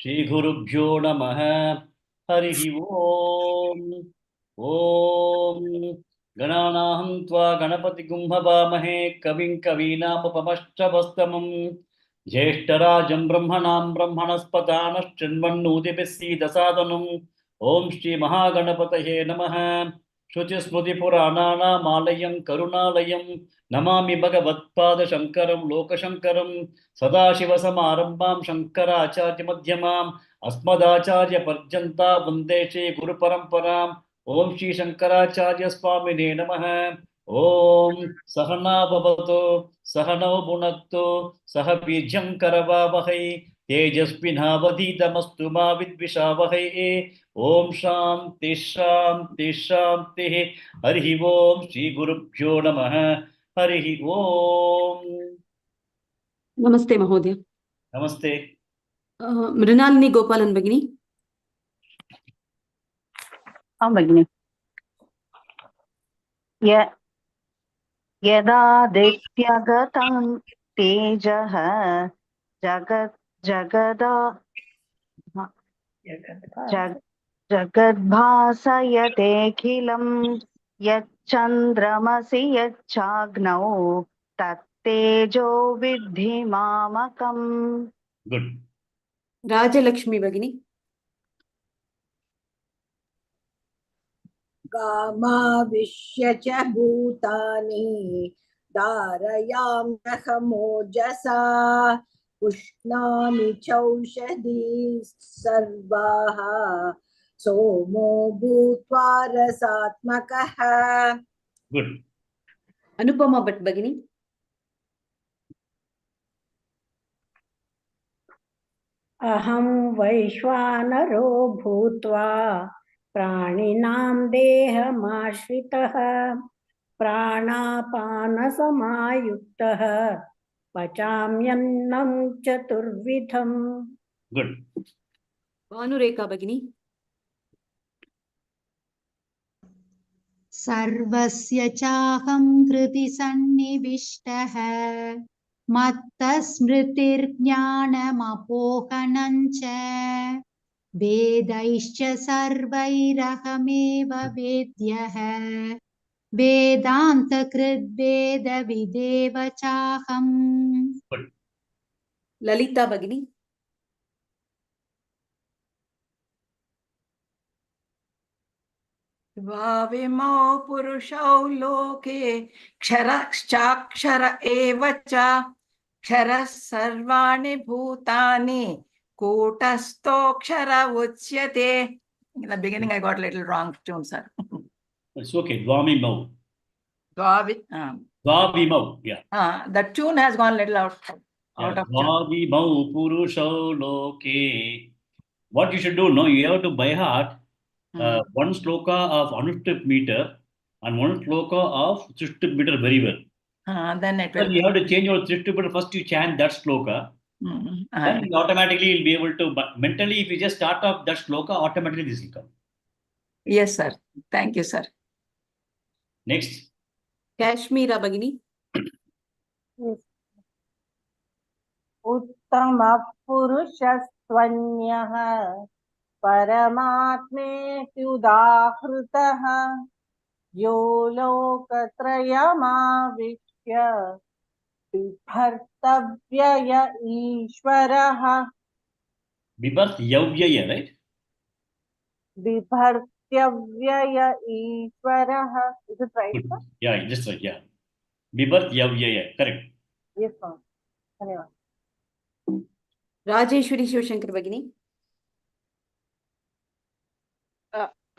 श्रीगुरुभ्यो नमः। हरिः ओम्। ॐ गणानाहं त्वा गणपतिगुं हवामहे कविं कवीनामुपमश्रवस्तमं ज्येष्ठराजं ब्रह्मणां ब्रह्मणस्पदानश्चिन्वन्नोतिभिः सीदसादनम् ॐ श्रीमहागणपतये नमः। श्रुतिस्मृतिपुराणानामालयं करुणालयं नमामि भगवत्पादशङ्करं लोकशङ्करं सदाशिवसमारम्भां शङ्कराचार्यमध्यमाम् अस्मदाचार्यपर्यन्तां वन्दे श्रीगुरुपरम्पराम्। ॐ श्रीशङ्कराचार्यस्वामिने नमः। ॐ सहना भवतु सहनौ भुनक्तु सह बीजं करवावहै तेजस्विनावधीतमस्तु मा विद्विषावहै। ॐ शान्ति शान्ति शान्तिः। हरिः ओम् श्रीगुरुभ्यो नमः। हरिः ओम्। नमस्ते महोदय। नमस्ते। मृणालिनी गोपालन् भगिनी। आं भगिनि। यदा दैत्यगतं तेजः जगद्भासयतेऽखिलं यच्चन्द्रमसि यच्चाग्नौ तत्तेजो विद्धि मामकम्। गुड। राजलक्ष्मी भगिनी। कामाविश्य च भूतानि धारयाम्यहमोजसा पुष्णामि चौषधी सर्वाः सोमो भूत्वा रसात्मकः। गुड। अनुपमा भट्ट भगिनी। अहं वैश्वानरो भूत्वा प्राणिनां देहमाश्रितः प्राणापानसमायुक्तः पचाम्यन्नं चतुर्विधम्। गुड। भानुरेखा भगिनी। सर्वस्य चाहं हृदि सन्निविष्टः मत्तः स्मृतिर्ज्ञानमपोहनं च वेदैश्च सर्वैरहमेव वेद्यः वेदान्तकृद्वेदविदेव चाहम्। ललिता भगिनी। द्वाविमौ पुरुषौ लोके क्षरश्चाक्षर एव च क्षरः सर्वाणि भूतानि कूटस्थोऽक्षर उच्यते. In the beginning I got a little wrong tune, sir. It's okay. Dvamimau. Dvamimau. Yeah. The tune has gone a little out of tune. Dvamimau purushau loke. What you should do, no, you have to by heart one sloka of Anushtup meter and one sloka of Trishtup meter very well. Then it will. You have to change your Trishtup meter. First you chant that sloka. Then automatically you'll be able to, but mentally if you just start off that sloka, automatically this will come. Yes, sir. Thank you, sir. Next. Kashmira Bhagini. Uttama purushastvanyah paramatmeti udahrutah yo lokatrayamavishya bibhartavyaya ishwarah. Bibhartavyaya, right? Bibhartavyaya ishwarah. Is it right, sir? Yeah, just right, yeah. Bibhartavyaya, correct. Yes, ma'am. Dhanyawad. Rajeshwari Shivashankar Bhagini.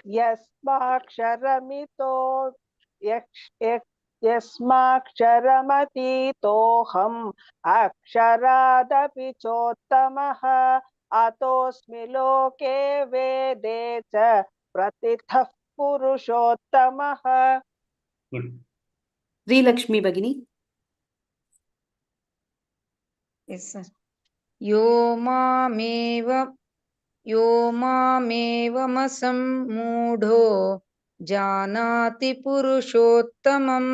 Yasmaksharamito Yasmaksharamatoham Aksharaadapi Chottamaha Atosmi Loke Vedecha Pratithah Purushottamaha. Good. Sri Lakshmi Bhagini. Yes, sir. Yo mamevamasam mudho janati purushottamam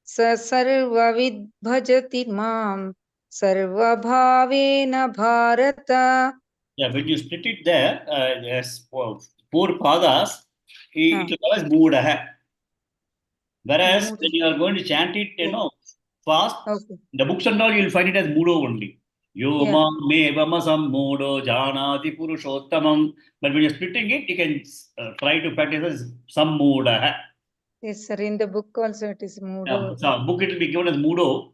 sa sarvavid bhajati mam sarvabhavena bharata Yeah, when you split it there, yes, four padas, it Huh. will always move ahead. Whereas Moved. when you are going to chant it, fast, Okay. the books and all, you'll find it as mudo only. Yeah. Yoma me vamasam mudo janati purushottamam. But when you're splitting it, you can try to practice as some muda. Yes, sir. In the book also it is moved. So book it will be given as mudo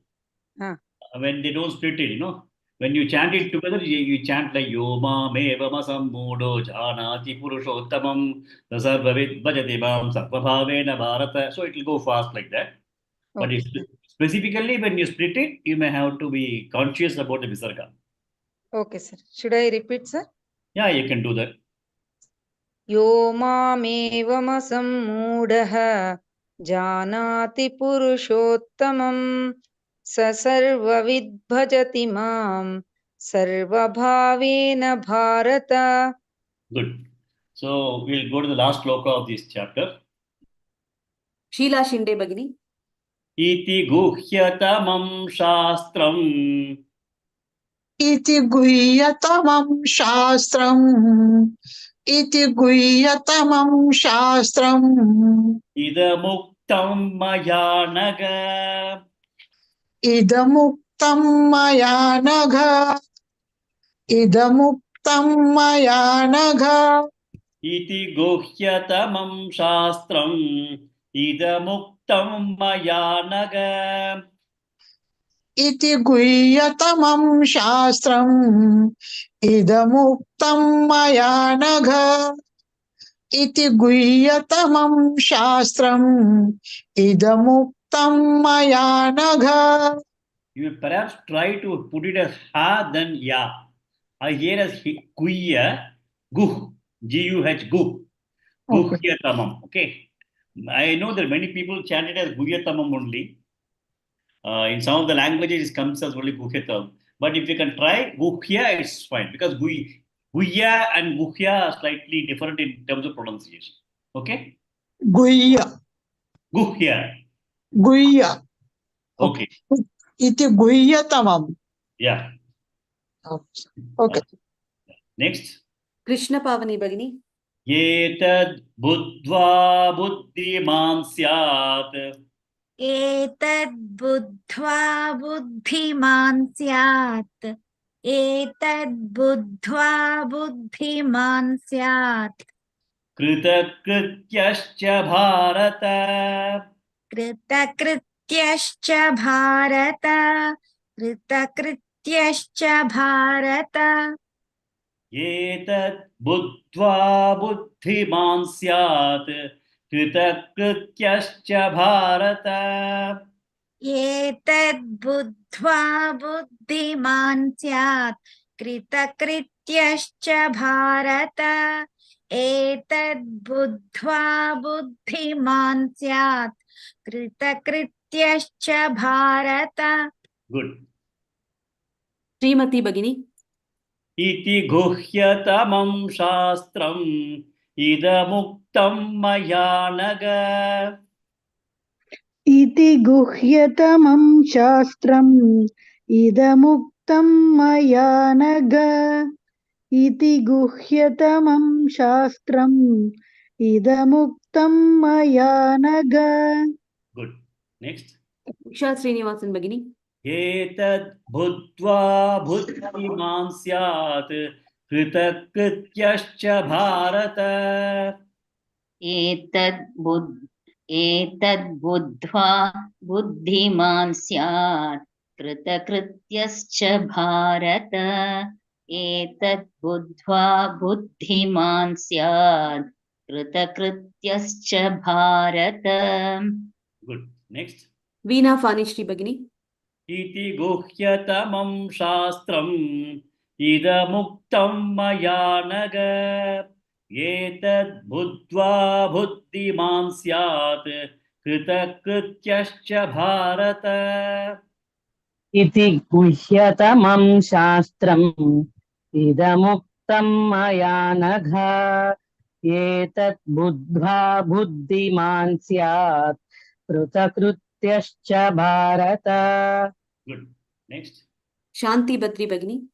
Huh. when they don't split it, When you chant it together, you chant like Yoma me vamasam mudo janati purushottamam sarvavid bhajati mam sarvabhavena bharata. So it will go fast like that. But Okay. specifically, when you split it, you may have to be conscious about the visarga. Okay, sir. Should I repeat, sir? Yeah, you can do that. यो मामेवमसम्मूढः जानाति पुरुषोत्तमं स सर्वविद् भजति मां सर्वभावेन Bharat. Good. So we'll go to the last sloka of this chapter. Sheila Shinde Bhagini. Iti guhyatamam shastram इति गुह्यतमं शास्त्रम् इति गुह्यतमं शास्त्रम् idamuktam maya naga इदमुक्तं मया नघ इदमुक्तं मया नघ iti guhyatamam shastram idamuktam maya naga. इति गुह्यतमं शास्त्रम् इदमुक्तं मया नघ इति गुह्यतमं शास्त्रम् इदमुक्तं मया नघ. You will perhaps try to put it as ha, then ya. I hear as guhya, guh, G-U-H, guh, guhyatamam. Okay. I know that many people chant it as guhyatamam only. In some of the languages, it comes as only guhyatam. But if you can try guhya, it's fine because guhya and guhya are slightly different in terms of pronunciation. Okay. गुह्य Guhya. गुह्य Okay. इति गुह्यतमम्. Yeah. Okay. Next. Krishna Pavani Bhagini. एतद् बुद्ध्वा बुद्धिमान् स्यात् एतद्बुद्ध्वा बुद्धिमान् स्यात् एतद्बुद्ध्वा बुद्धिमान् स्यात् कृतकृत्यश्च भारत कृतकृत्यश्च भारत कृतकृत्यश्च भारत एतद् बुद्ध्वा बुद्धिमान् स्यात् कृतकृत्यश्च भारत एतद्बुद्ध्वा बुद्धिमान् स्यात् कृतकृत्यश्च भारत एतद्बुद्ध्वा बुद्धिमान् स्यात् कृतकृत्यश्च भारत. Good. Srimati Bhagini. इति गुह्यतमं शास्त्रम् इदमुक्तं मया नग इति गुह्यतमं शास्त्रम् इदमुक्तं मया नघ इति गुह्यतमं शास्त्रम् इदमुक्तं मया नघ. Good. Next. Usha Srinivasan Bhagini. एतद् बुद्ध्वा बुद्धिमान् स्यात् कृतकृत्यश्च भारत एतद्बुद्ध्वा बुद्धिमान् स्यात् कृतकृत्यश्च भारत एतद्बुद्ध्वा बुद्धिमान् स्यात् कृतकृत्यश्च Bharat. Good. Next. Veena Fanishri Bhagini. इति गुह्यतमं शास्त्रम् इदमुक्तं मया नग एतद् बुद्ध्वा बुद्धिमान् स्यात् कृतकृत्यश्च भारत इति गुह्यतमं शास्त्रम् इदमुक्तं मया नघ एतत् बुद्ध्वा बुद्धिमान् स्यात् कृतकृत्यश्च Bharat. Good. Next. Shanti Bhatri Bhagini.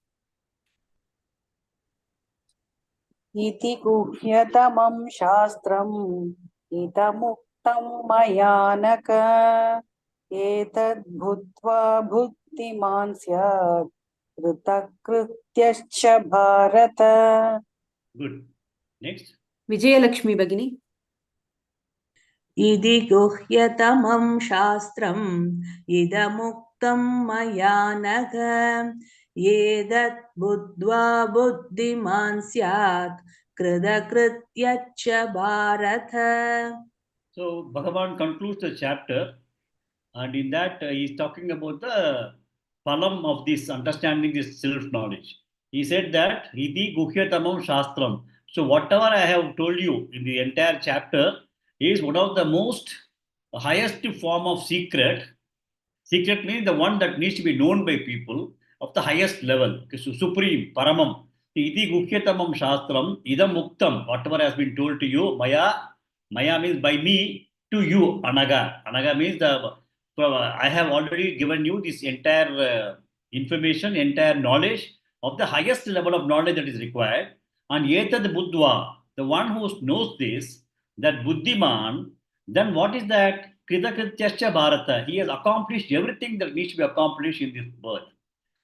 इति गुह्यतमं शास्त्रम् इदमुक्तं मया नघ एतद्बुद्ध्वा बुद्धिमान् स्यात् कृतकृत्यश्च भारत. Good. Next. विजयलक्ष्मी भगिनी. इति गुह्यतमं शास्त्रम् इदमुक्तं मया नघ एतत् बुद्ध्वा बुद्धिमान् स्यात् कृतकृत्यश्च Bharat. So Bhagavan concludes the chapter, and in that he is talking about the phalam of this understanding, this self-knowledge. He said that Iti Guhyatamam Shastram. So whatever I have told you in the entire chapter is one of the most highest form of secret. Secret means the one that needs to be known by people of the highest level, supreme, paramam. Iti Guhyatamam Shastram, Idam Muktam, whatever has been told to you, Maya means by me to you, Anaga. Anaga means I have already given you this entire information, entire knowledge of the highest level of knowledge that is required. And Yetad Buddhva, the one who knows this, that Buddhiman, then what is that? Kritakrityascha Bharata. He has accomplished everything that needs to be accomplished in this birth.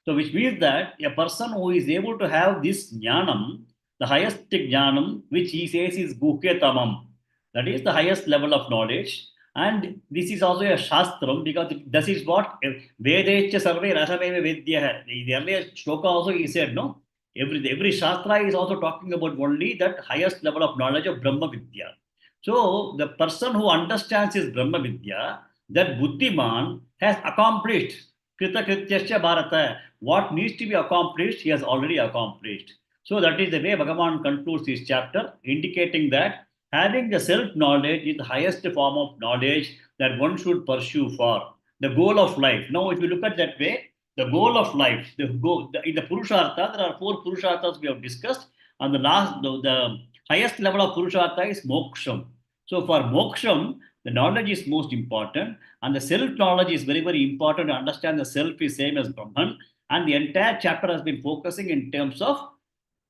So, which means that a person who is able to have this jnanam, the highest jnanam, which he says is guhyatamam, that is the highest level of knowledge. And this is also a shastram because this is what Vedecha Sarve Rasameva Vedya. The earlier shloka also he said, no? Every shastra is also talking about only that highest level of knowledge of Brahma Vidya. So the person who understands his Brahma Vidya, that Buddhiman has accomplished Kritakrityascha Bharata. What needs to be accomplished, he has already accomplished. So that is the way Bhagavan concludes this chapter, indicating that having the self-knowledge is the highest form of knowledge that one should pursue for the goal of life. Now, if you look at that way, the goal of life, in the Purushartha, there are 4 Purusharthas we have discussed, and the highest level of Purushartha is Moksham. So for Moksham, the knowledge is most important, and the self-knowledge is very, very important to understand the self is same as Brahman, and the entire chapter has been focusing in terms of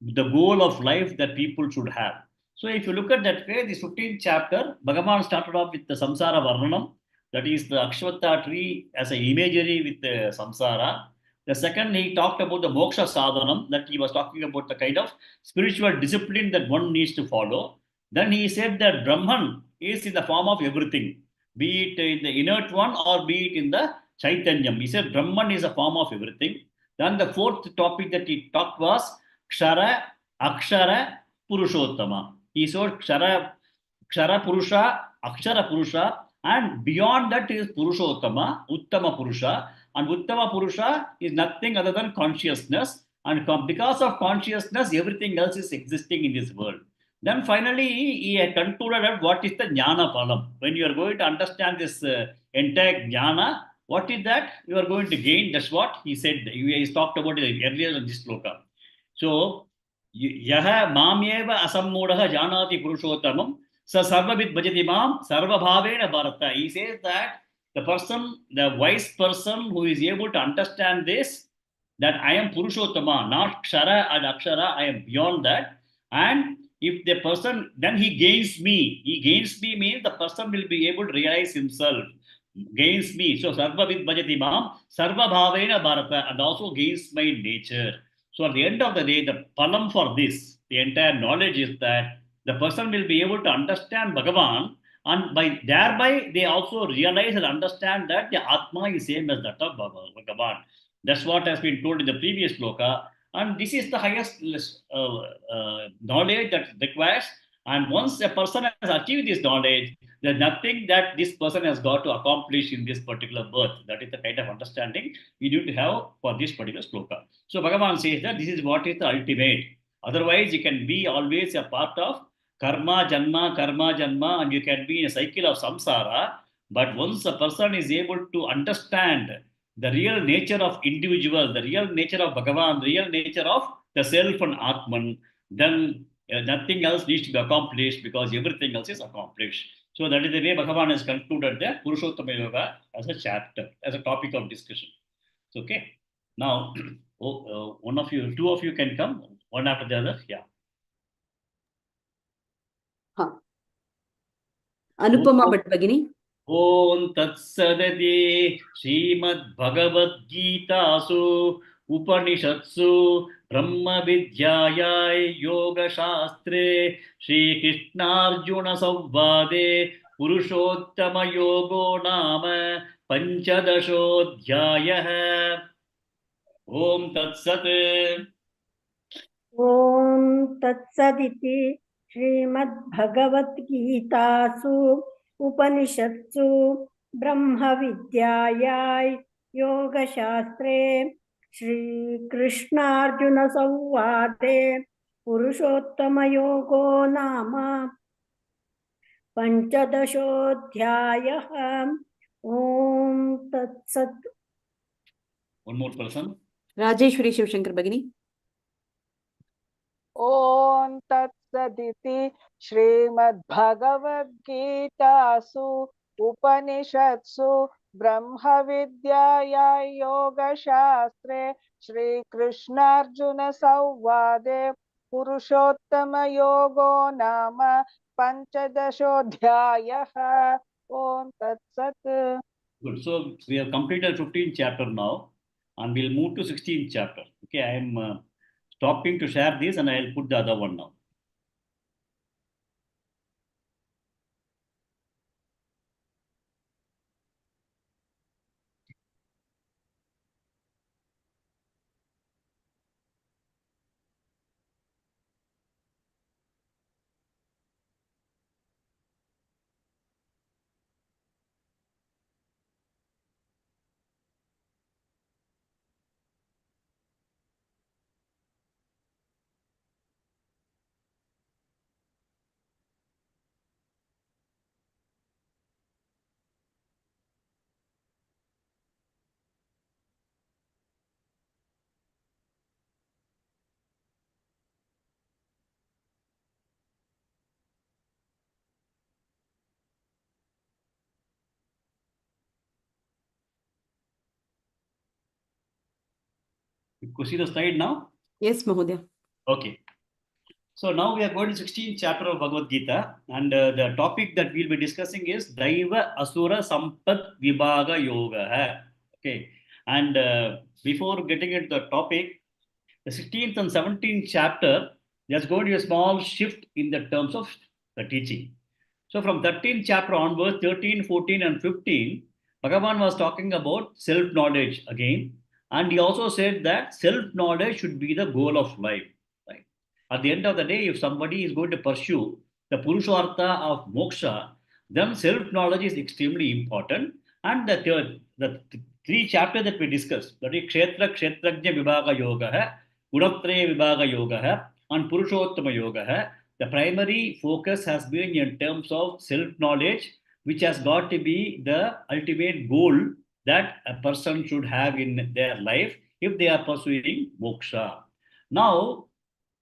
the goal of life that people should have. So if you look at that way, the 15th chapter, Bhagavan started off with the Samsara Varnanam, that is the Akshwata tree as an imagery with the Samsara. The second, he talked about the Moksha Sadhanam, that he was talking about the kind of spiritual discipline that one needs to follow. Then he said that Brahman is in the form of everything, be it in the inert one or be it in the Chaitanyam. He said Brahman is a form of everything. Then the 4th topic that he talked was Kshara, Akshara, Purushottama. He said Kshara Purusha, Akshara Purusha, and beyond that is Purushottama, Uttama Purusha. And Uttama Purusha is nothing other than consciousness. And because of consciousness, everything else is existing in this world. Then finally, he had concluded at what is the Jnana Phalam. When you are going to understand this entire Jnana, what is that you are going to gain? That's what he said. He talked about it earlier in this sloka. So, Yaha Mamyeva Asammudaha Janati Purushottamam, Sa Sarvavid Bhajati Mam, Sarvabhavena Bharata. He says that the person, the wise person who is able to understand this, that I am Purushottama, not Kshara and Akshara, I am beyond that. And if the person, then he gains me. He gains me means the person will be able to realize himself. Gains me. So Sarvavid Bhajati Mam, Sarvabhavena Bharata, and also gains my nature. So at the end of the day, the phalam for this, the entire knowledge is that the person will be able to understand Bhagavan, and by thereby they also realize and understand that the Atma is same as that of Bhagavan. That's what has been told in the previous sloka. And this is the highest knowledge that requires. And once a person has achieved this knowledge, there's nothing that this person has got to accomplish in this particular birth. That is the kind of understanding we need to have for this particular sloka. So Bhagavan says that this is what is the ultimate. Otherwise, you can be always a part of karma, janma, and you can be in a cycle of samsara. But once a person is able to understand the real nature of individual, the real nature of Bhagavan, the real nature of the self and Atman, then nothing else needs to be accomplished because everything else is accomplished. So that is the way Bhagavan has concluded the Purushottama Yoga as a chapter, as a topic of discussion. Okay. Now, two of you can come, one after the other. Yeah. Anupama Bhatt Bhagini. Om Tatsadati Shrimad Bhagavad Gita Su Upanishatsu Brahma Vidyayai Yoga Shastre Shri Krishna Arjuna Samvade Purushottama Yogo Nama Panchadashodhyayah. Om Tatsat. ॐ तत्सदिति श्रीमद्भगवद्गीतासु उपनिषत्सु ब्रह्मविद्यायां योगशास्त्रे श्रीकृष्णार्जुनसंवादे पुरुषोत्तमयोगो नाम पञ्चदशोऽध्यायः। ॐ तत्सत्। One more person. Rajeshwari Shivshankar Bhagini. ॐ तत्सदिति श्रीमद्भगवद्गीतासु उपनिषत्सु ब्रह्मविद्यायां योगशास्त्रे श्रीकृष्णार्जुनसंवादे पुरुषोत्तमयोगो नाम पञ्चदशोऽध्यायः। ॐ तत्सत्। Good. So we have completed 15th chapter now, and we'll move to 16th chapter. Okay, I am stopping to share this, and I'll put the other one now. You could see the slide now? Yes, Mahodaya. Okay. So now we are going to 16th chapter of Bhagavad Gita, and the topic that we'll be discussing is Daiva Asura Sampat Vibhaga Yoga. Okay. And before getting into the topic, the 16th and 17th chapter, there's going to be a small shift in the terms of the teaching. So from 13th chapter onwards, 13, 14, and 15, Bhagavan was talking about self-knowledge again. And he also said that self-knowledge should be the goal of life. Right? At the end of the day, if somebody is going to pursue the Purushartha of moksha, then self-knowledge is extremely important. And the three chapters that we discussed, that is Kshetra, Kshetrajna Vibhaga Yoga, Gunatraya Vibhaga Yoga, and Purushottama Yoga, the primary focus has been in terms of self-knowledge, which has got to be the ultimate goal that a person should have in their life if they are pursuing moksha. Now,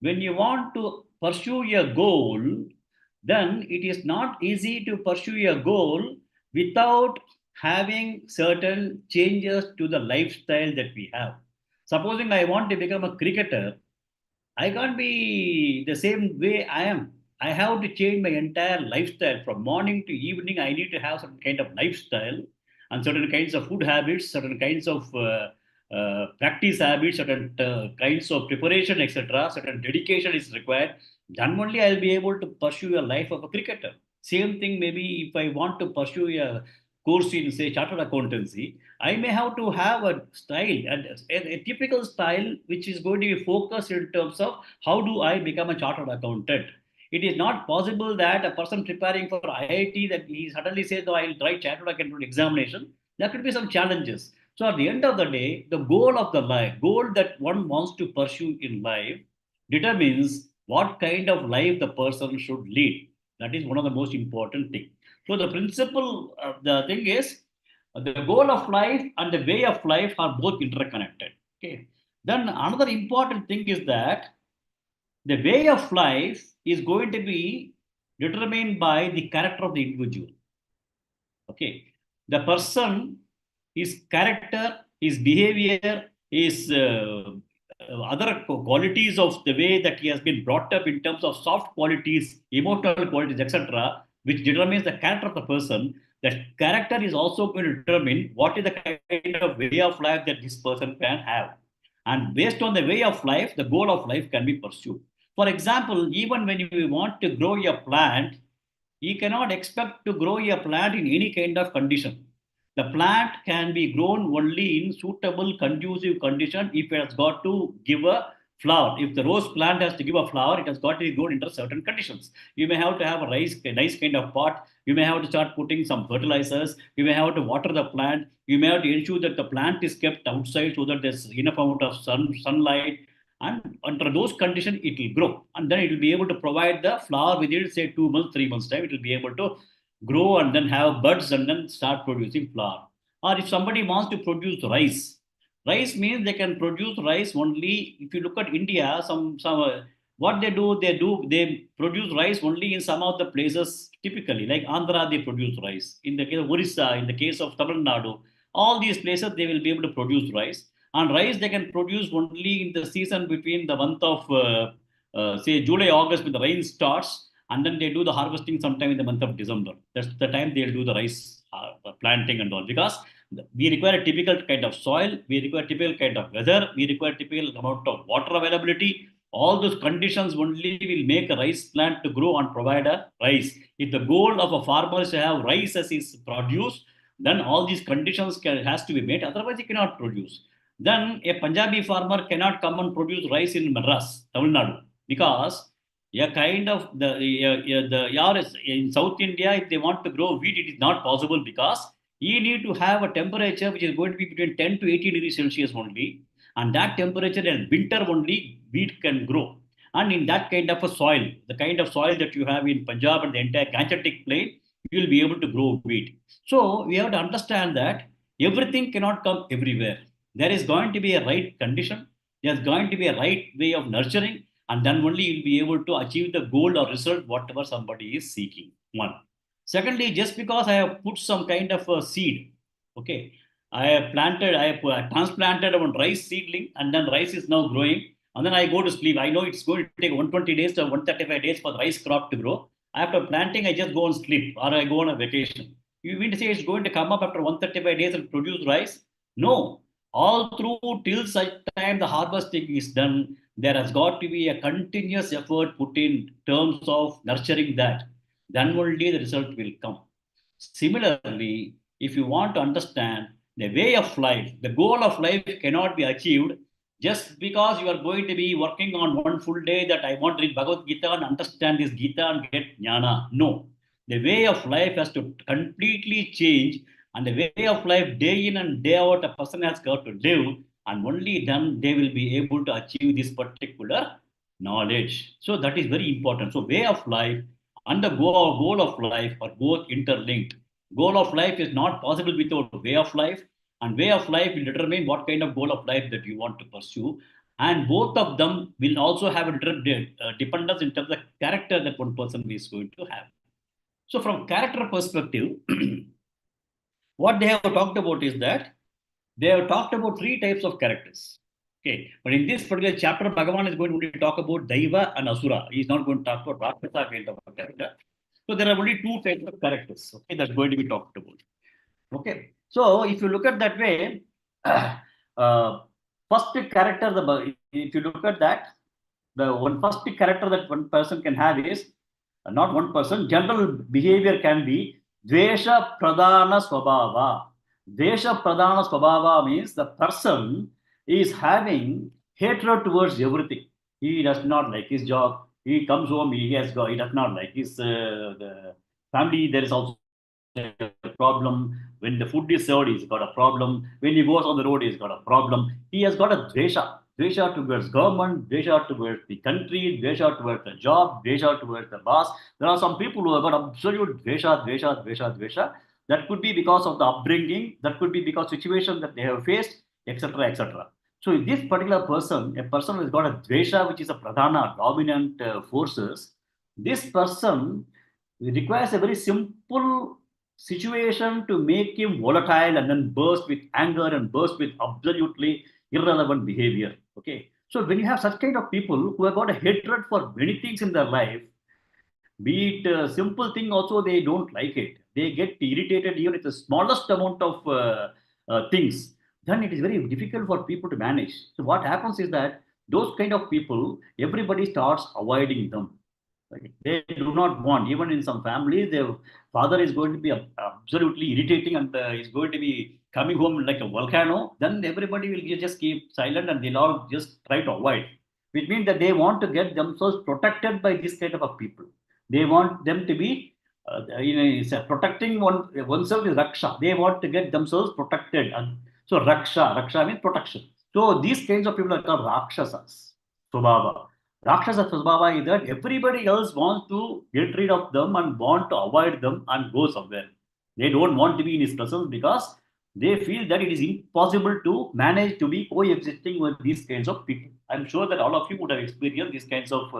when you want to pursue a goal, then it is not easy to pursue a goal without having certain changes to the lifestyle that we have. Supposing I want to become a cricketer, I can't be the same way I am. I have to change my entire lifestyle from morning to evening. I need to have some kind of lifestyle and certain kinds of food habits, certain kinds of practice habits, certain kinds of preparation, etc. Certain dedication is required. Then only I'll be able to pursue a life of a cricketer. Same thing, maybe if I want to pursue a course in, say, chartered accountancy, I may have to have a style, a typical style, which is going to be focused in terms of how do I become a chartered accountant. It is not possible that a person preparing for IIT that he suddenly says, "Oh, I'll try chartered accountant examination." There could be some challenges. So at the end of the day, the goal of the life, goal that one wants to pursue in life, determines what kind of life the person should lead. That is one of the most important things. So the principle, the thing is, the goal of life and the way of life are both interconnected. Okay. Then another important thing is that the way of life is going to be determined by the character of the individual. Okay. The person, his character, his behavior, his other qualities of the way that he has been brought up in terms of soft qualities, emotional qualities, etc., which determines the character of the person. That character is also going to determine what is the kind of way of life that this person can have. And based on the way of life, the goal of life can be pursued. For example, even when you want to grow a plant, you cannot expect to grow a plant in any kind of condition. The plant can be grown only in suitable, conducive condition if it has got to give a flower. If the rose plant has to give a flower, it has got to be grown under certain conditions. You may have to have a nice kind of pot. You may have to start putting some fertilizers. You may have to water the plant. You may have to ensure that the plant is kept outside so that there's enough amount of sunlight. And under those conditions, it will grow. And then it will be able to provide the flower within, say, 2 months, 3 months time. It will be able to grow and then have buds and then start producing flower. Or if somebody wants to produce rice, rice means they can produce rice only. If you look at India, what they produce rice only in some of the places. Typically, like Andhra, they produce rice. In the case of Orissa, in the case of Tamil Nadu, all these places they will be able to produce rice. And rice they can produce only in the season between the month of say July, August, when the rain starts, and then they do the harvesting sometime in the month of December. That's the time they'll do the rice planting and all, because we require a typical kind of soil, we require typical kind of weather, we require typical amount of water availability. All those conditions only will make a rice plant to grow and provide a rice. If the goal of a farmer is to have rice as his produce, then all these conditions has to be met. Otherwise, he cannot produce. Then a Punjabi farmer cannot come and produce rice in Madras, Tamil Nadu, because a kind of in South India, if they want to grow wheat, it is not possible because you need to have a temperature which is going to be between 10 to 18 degrees Celsius only, and that temperature in winter only wheat can grow. And in that kind of a soil, the kind of soil that you have in Punjab and the entire Gangetic plain, you will be able to grow wheat. So we have to understand that everything cannot come everywhere. There is going to be a right condition. There's going to be a right way of nurturing, and then only you'll be able to achieve the goal or result whatever somebody is seeking. One. Secondly, just because I have put some kind of a seed, okay, I have transplanted one rice seedling, and then rice is now growing, and then I go to sleep. I know it's going to take 120 days to 135 days for the rice crop to grow. After planting, I just go and sleep, or I go on a vacation. You mean to say it's going to come up after 135 days and produce rice? No. All through till such time the harvesting is done, there has got to be a continuous effort put in terms of nurturing that. Then only the result will come. Similarly, if you want to understand the way of life, the goal of life cannot be achieved just because you are going to be working on one full day that I want to read Bhagavad Gita and understand this Gita and get jnana. No. The way of life has to completely change, and the way of life day in and day out a person has got to live, and only then they will be able to achieve this particular knowledge. So that is very important. So way of life and the goal of life are both interlinked. Goal of life is not possible without way of life, and way of life will determine what kind of goal of life that you want to pursue. And both of them will also have a dependence in terms of character that one person is going to have. So from character perspective, what they have talked about is that they have talked about 3 types of characters. Okay, but in this particular chapter, Bhagavan is going to talk about Daiva and Asura. He is not going to talk about Rakshasa kind of a character. So there are only 2 types of characters. Okay, that's going to be talked about. Okay, so if you look at that way, first character, if you look at that, the first character that one person can have is not one person. General behavior can be Dvesha Pradhana Swabhava. Dvesha Pradhana Swabhava means the person is having hatred towards everything. He does not like his job. He comes home, he does not like his the family. There is also a problem. When the food is served, he's got a problem. When he goes on the road, he's got a problem. He has got a dvesha. Dvesha towards government, dvesha towards the country, dvesha towards the job, dvesha towards the boss. There are some people who have got absolute dvesha. That could be because of the upbringing. That could be because of situation that they have faced, etc., etc. So this particular person, a person who has got a dvesha, which is a pradhana, dominant forces, this person requires a very simple situation to make him volatile and then burst with anger and burst with absolutely irrelevant behavior. Okay. So when you have such kind of people who have got a hatred for many things in their life, Be it a simple thing also, they don't like it. They get irritated even with the smallest amount of things. Then it is very difficult for people to manage. So what happens is that those kind of people, everybody starts avoiding them. Right? They do not want, even in some families, their father is going to be absolutely irritating and is going to be coming home like a volcano. Then everybody will just keep silent and they'll all just try to avoid, which means that they want to get themselves protected by this kind of a people. They want them to be, it's protecting oneself is raksha. They want to get themselves protected. And so raksha means protection. So these kinds of people are called rakshasas, swabhava. Rakshasa Svabhava is that everybody else wants to get rid of them and want to avoid them and go somewhere. They don't want to be in his presence because they feel that it is impossible to manage to be coexisting with these kinds of people. I'm sure that all of you would have experienced these kinds of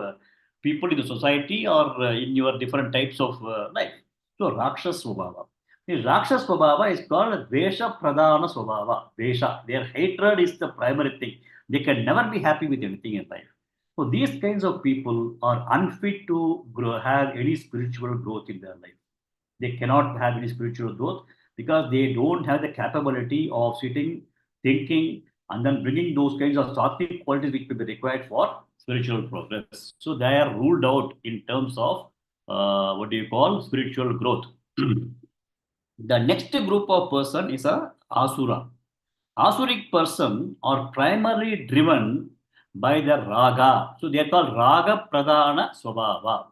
people in the society or in your different types of life. So Rakshas Svabhava. The Rakshas Svabhava is called Vesha Pradhana Svabhava. Vesha. Their hatred is the primary thing. They can never be happy with anything in life. So these kinds of people are unfit to have any spiritual growth in their life. They cannot have any spiritual growth because they don't have the capability of sitting, thinking, and then bringing those kinds of sattvic qualities which will be required for spiritual progress. So they are ruled out in terms of what do you call spiritual growth. The next group of person is a asura. Asuric person are primarily driven by the raga. So they are called raga pradhana swabhava.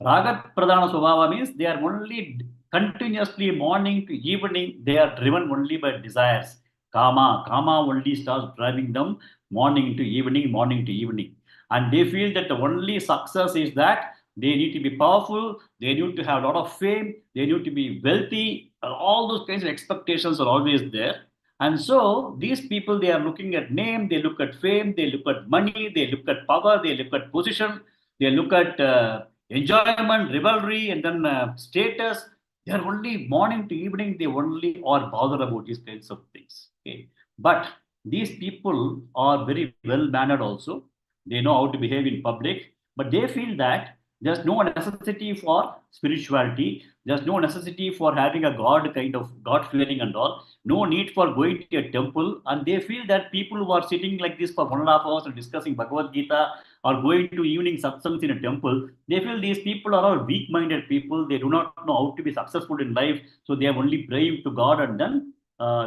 Raga pradhana swabhava means they are only continuously morning to evening, they are driven only by desires. Kama only starts driving them morning to evening. And they feel that the only success is that they need to be powerful, they need to have a lot of fame, they need to be wealthy, all those kinds of expectations are always there. And so these people, they are looking at name, they look at fame, they look at money, they look at power, they look at position, they look at enjoyment, rivalry, and then status. They are only morning to evening, they only are bothered about these kinds of things. Okay. But these people are very well mannered also. They know how to behave in public, but they feel that there's no necessity for spirituality. There's no necessity for having a God kind of God feeling and all. No need for going to a temple. And they feel that people who are sitting like this for 1.5 hours and discussing Bhagavad Gita or going to evening satsangs in a temple, they feel these people are all weak-minded people. They do not know how to be successful in life. So they are only praying to God and then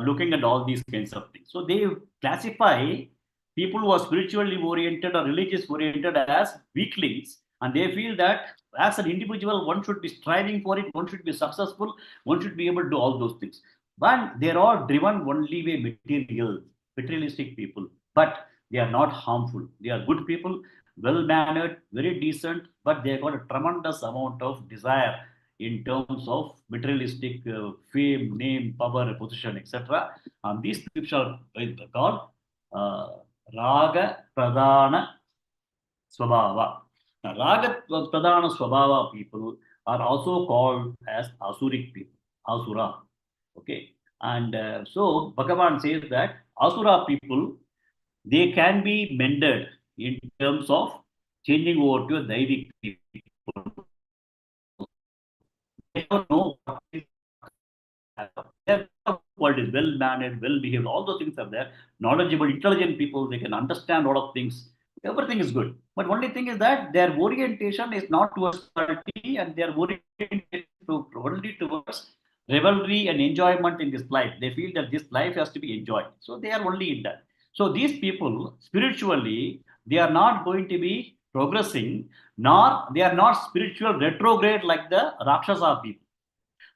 looking at all these kinds of things. So they classify people who are spiritually oriented or religious oriented as weaklings, and they feel that as an individual, one should be striving for it, one should be successful, one should be able to do all those things. But they're all driven only by materialistic people. But they are not harmful. They are good people, well mannered, very decent, but they have got a tremendous amount of desire in terms of materialistic fame, name, power, position, etc. And these people are called Raga Pradhana Swabhava. Now, Raga Pradhana Swabhava people are also called as Asuric people, Asura. Okay. And so Bhagavan says that Asura people, they can be mended in terms of changing over to a Daivic people. They don't know what is their qualities, well mannered, well behaved, all those things are there. Knowledgeable, intelligent people, they can understand a lot of things. Everything is good. But only thing is that their orientation is not towards quality and their orientation is only towards revelry and enjoyment in this life. They feel that this life has to be enjoyed. So they are only in that. So these people, spiritually, they are not going to be progressing, nor they are not spiritual retrograde like the Rakshasa people.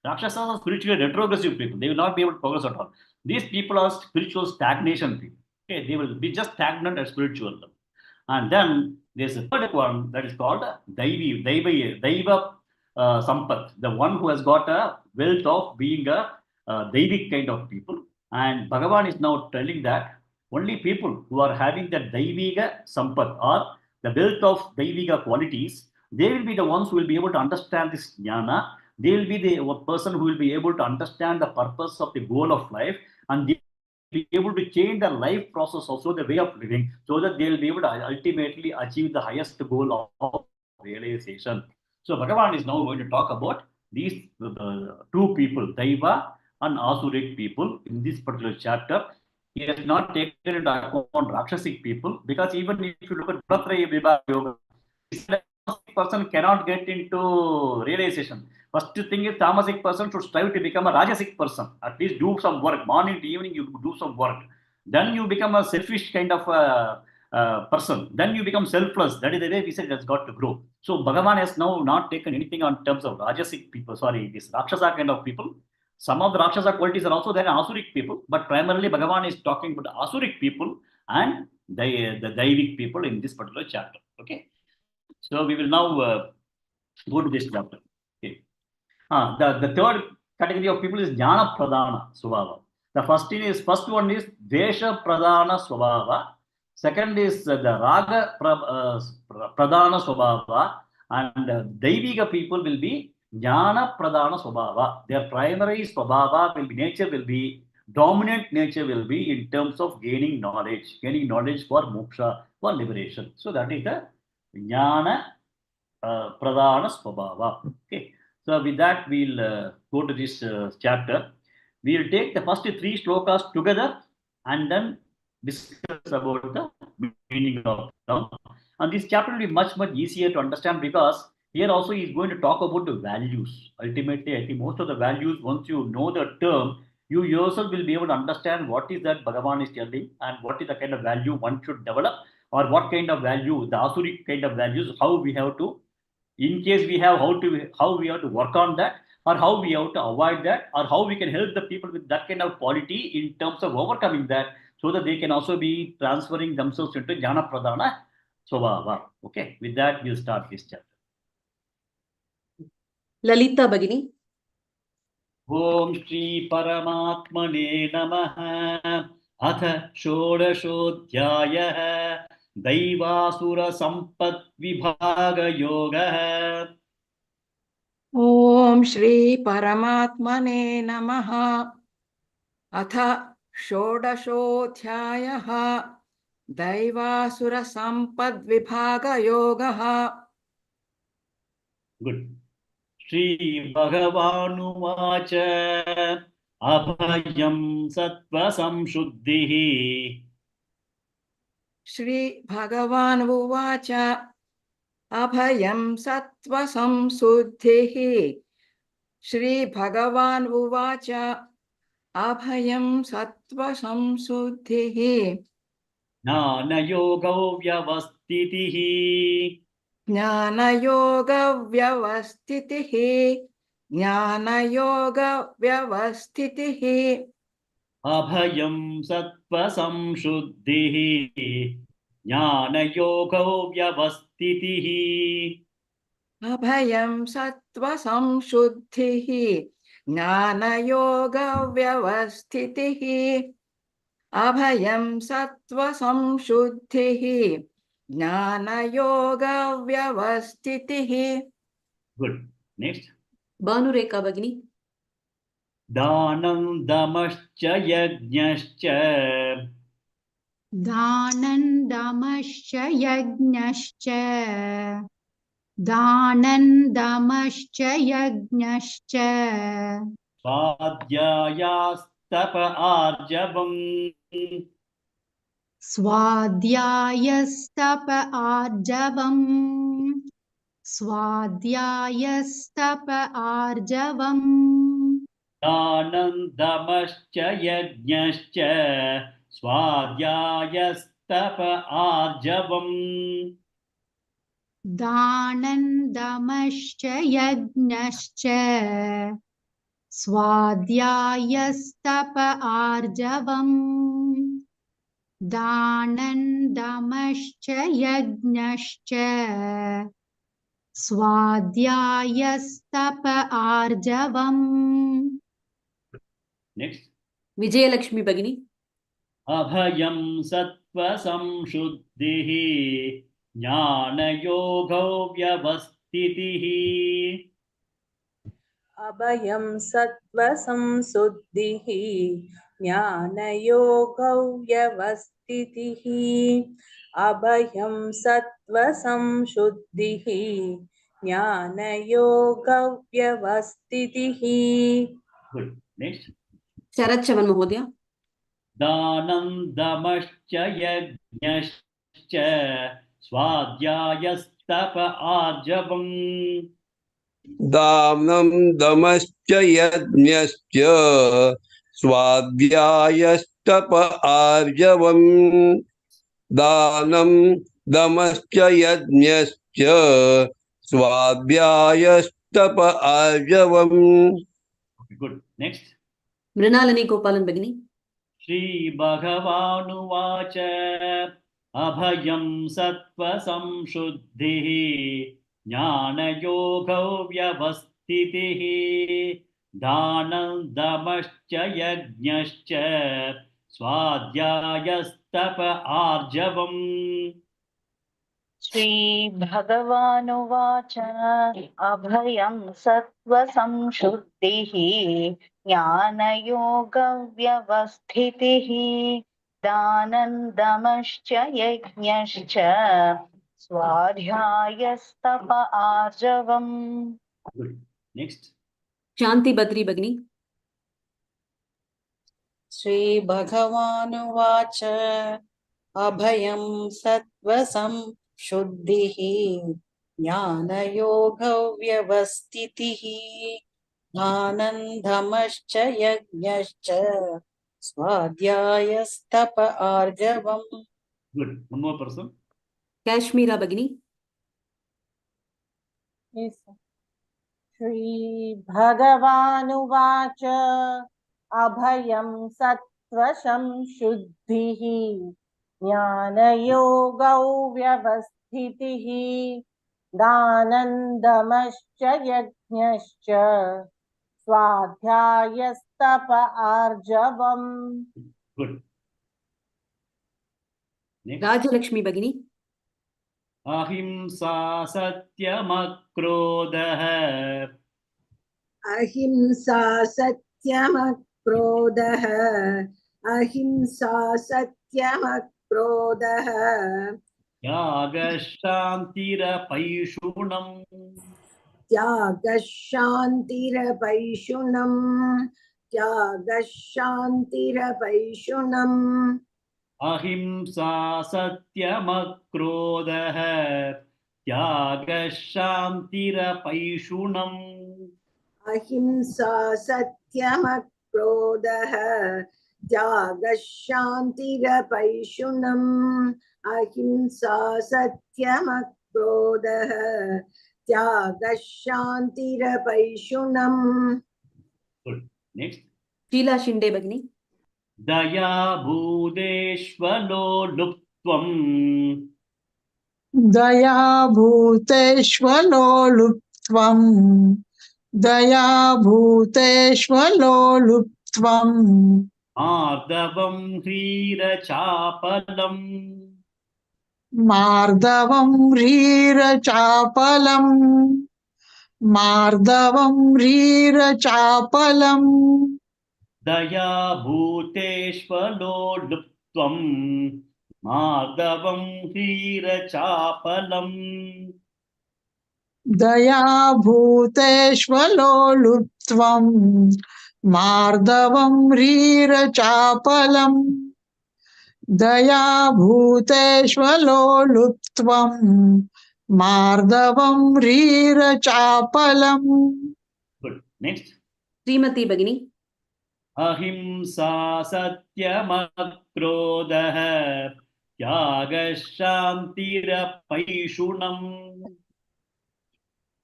Rakshasas are spiritually retrogressive people. They will not be able to progress at all. These people are spiritual stagnation people. Okay, they will be just stagnant at spiritual level. And then there's a third one that is called Daiva Sampat, the one who has got a wealth of being a Daivic kind of people. And Bhagavan is now telling that only people who are having the Daiviga Sampat or the wealth of Daiviga qualities, they will be the ones who will be able to understand this jnana. They will be the person who will be able to understand the purpose of the goal of life, and they will be able to change their life process, also the way of living, so that they will be able to ultimately achieve the highest goal of realization. So Bhagavan is now going to talk about these two people, Daiva and Asuric people in this particular chapter. He has not taken into account Rakshasic people, because even if you look at Gunatraya Vibhaga Yoga, tamasic person cannot get into realization. First thing is tamasic person should strive to become a rajasic person. At least do some work. Morning to evening you do some work. Then you become a selfish kind of person. Then you become selfless. That is the way we said it has got to grow. So Bhagavan has now not taken anything on terms of rajasic people. Sorry, this Rakshasa kind of people. Some of the Rakshasa qualities are also there in Asuric people, but primarily Bhagavan is talking about the Asuric people and the Daivic people in this particular chapter. Okay. So we will now go to this chapter. Okay. The third category of people is Jnana Pradhana Swabhava. The first one is Vesha Pradhana Swabhava. Second is the Raga Pradhana Swabhava. And Daiviga people will be Jnana Pradhana Swabhava. Their primary Swabhava will be, nature will be, dominant nature will be in terms of gaining knowledge for moksha, for liberation. So that is the Jnana Pradhana Swabhava. Okay. So with that, we'll go to this chapter. We'll take the first three shlokas together and then discuss about the meaning of them. And this chapter will be much easier to understand, because here also he is going to talk about the values. Ultimately, I think most of the values, once you know the term, you yourself will be able to understand what is that Bhagavan is telling and what is the kind of value one should develop, or what kind of value, the Asuric kind of values, how we have to, in case we have, how we have to work on that, or how we have to avoid that, or how we can help the people with that kind of quality in terms of overcoming that, so that they can also be transferring themselves into Jnana Pradhana Swabhava. Okay, with that we'll start this chapter. Lalita Bhagini. Om Shri Paramatmane Namaha. Atha Shodashodhyayah. Daivasura Sampat Vibhaga Yoga. Om Shri Paramatmane Namaha. Atha Shodashodhyayah. Daivasura Sampad Vibhaga Yogaha. Good. Shri Bhagavanuvacha Abhayam Sattva Samshuddhihi. Shri Bhagavan Uvacha Abhayam Sattva Samsuddhihi. Shri Bhagavan Uvacha Abhayam Sattva Samsuddhihi. Jnana Yoga Vyavastitihi. Jnana Yoga Vyavastitihi. Jnana Yoga Vyavastitihi. Abhayam Sattva Samshuddhihi. Jnana Yoga Vyavastitihi. Abhayam Sattva Samshuddhihi. Jnana Yoga Vyavastitihi. Abhayam Sattva Samshuddhihi. Jnana Yoga Vyavastitihi. Good. Next. Bhanureka Bhagini. Dhanam Damascha Yajnascha. दानन्दमश्च यज्ञश्च दानन्दमश्च यज्ञश्च Svadhyayastapa Arjavam. स्वाध्यायस्तप आर्जवम् स्वाध्यायस्तप आर्जवम् Dhanandamascha Yajnascha. Svadhyayastapa Arjavam. दानन्दमश्च यज्ञश्च स्वाध्यायस्तप आर्जवम् दानन्दमश्च यज्ञश्च स्वाध्यायस्तप आर्जवम्. Next. Vijayalakshmi Bhagini. Abhayam Sattva Samshuddhihi. Jnana Yoga Vyavastitihi. Abhayam Sattva Samsuddhihi Jnana Yoga Vyavastitihi. Abhayam Sattva Samshuddhihi ज्ञानयोगव्यवस्थितिः. Good. Next. शरच्चवन् महोदय। दानं दमश्च यज्ञश्च स्वाध्यायस्तप आर्जवम् दानं दमश्च यज्ञश्च स्वाध्यायस्तप आर्जवम् दानं दमश्च यज्ञश्च स्वाध्यायस्तप आर्जवम्. Good. Next. Mrinalini Gopalan भगिनी। श्रीभगवानुवाच अभयं सत्त्वसंशुद्धिः ज्ञानयोगो व्यवस्थितिः दानं दमश्च यज्ञश्च स्वाध्यायस्तप आर्जवम्. श्रीभगवानुवाच अभयं सत्त्वसंशुद्धिः ज्ञानयोगव्यवस्थितिः दानं दमश्च यज्ञश्च स्वाध्यायस्तप आर्जवम्. Good. Next. शान्ति बद्री भगिनी। श्रीभगवानुवाच अभयं सत्त्वसंशुद्धिः ज्ञानयोगव्यवस्थितिः दानं दमश्च यज्ञश्च स्वाध्यायस्तप आर्जवम्. Good. One more person. Kashmira भगिनी। Yes, sir. श्रीभगवानुवाच अभयं सत्त्वसंशुद्धिः ज्ञानयोगौ व्यवस्थितिः दानं दमश्च यज्ञश्च स्वाध्यायस्तप आर्जवम्. Good. Next. राजलक्ष्मी भगिनी। अहिंसा सत्यमक्रोधः अहिंसा सत्यमक्रोधः अहिंसा सत्यमक्रोधः त्यागशान्तिरपैशुनम् त्यागः शान्तिरपैशुनम् त्यागः शान्तिरपैशुनम् अहिंसा सत्यमक्रोधः त्यागशान्तिरपैशुनम् अहिंसा सत्यमक्रोधः त्यागः शान्तिरपैशुनम् अहिंसा सत्यमक्रोधः त्यागः शान्तिरपैशुनम्. Good. Next. शीला शिंदे भगिनी। दया भूतेष्वलो लुप्त्वम् दया भूतेष्वलो लुप्त्वम् दया भूतेष्वलो लुप्त्वम् आर्दवं ह्रीरचापलम् मार्दवं ह्रीरचापलम् मार्दवं ह्रीरचापलम् दया भूतेष्वलो लुप्त्वम् मार्दवं ह्रीरचापलम् दया भूतेष्वलो लुप्त्वम् मार्दवं ह्रीरचापलम् दया भूतेष्वलो लुप्त्वम् मार्दवं ह्रीरचापलम्. Good. Next. श्रीमती भगिनी। अहिंसा सत्यमक्रोधः त्यागशान्तिरपैशुनम्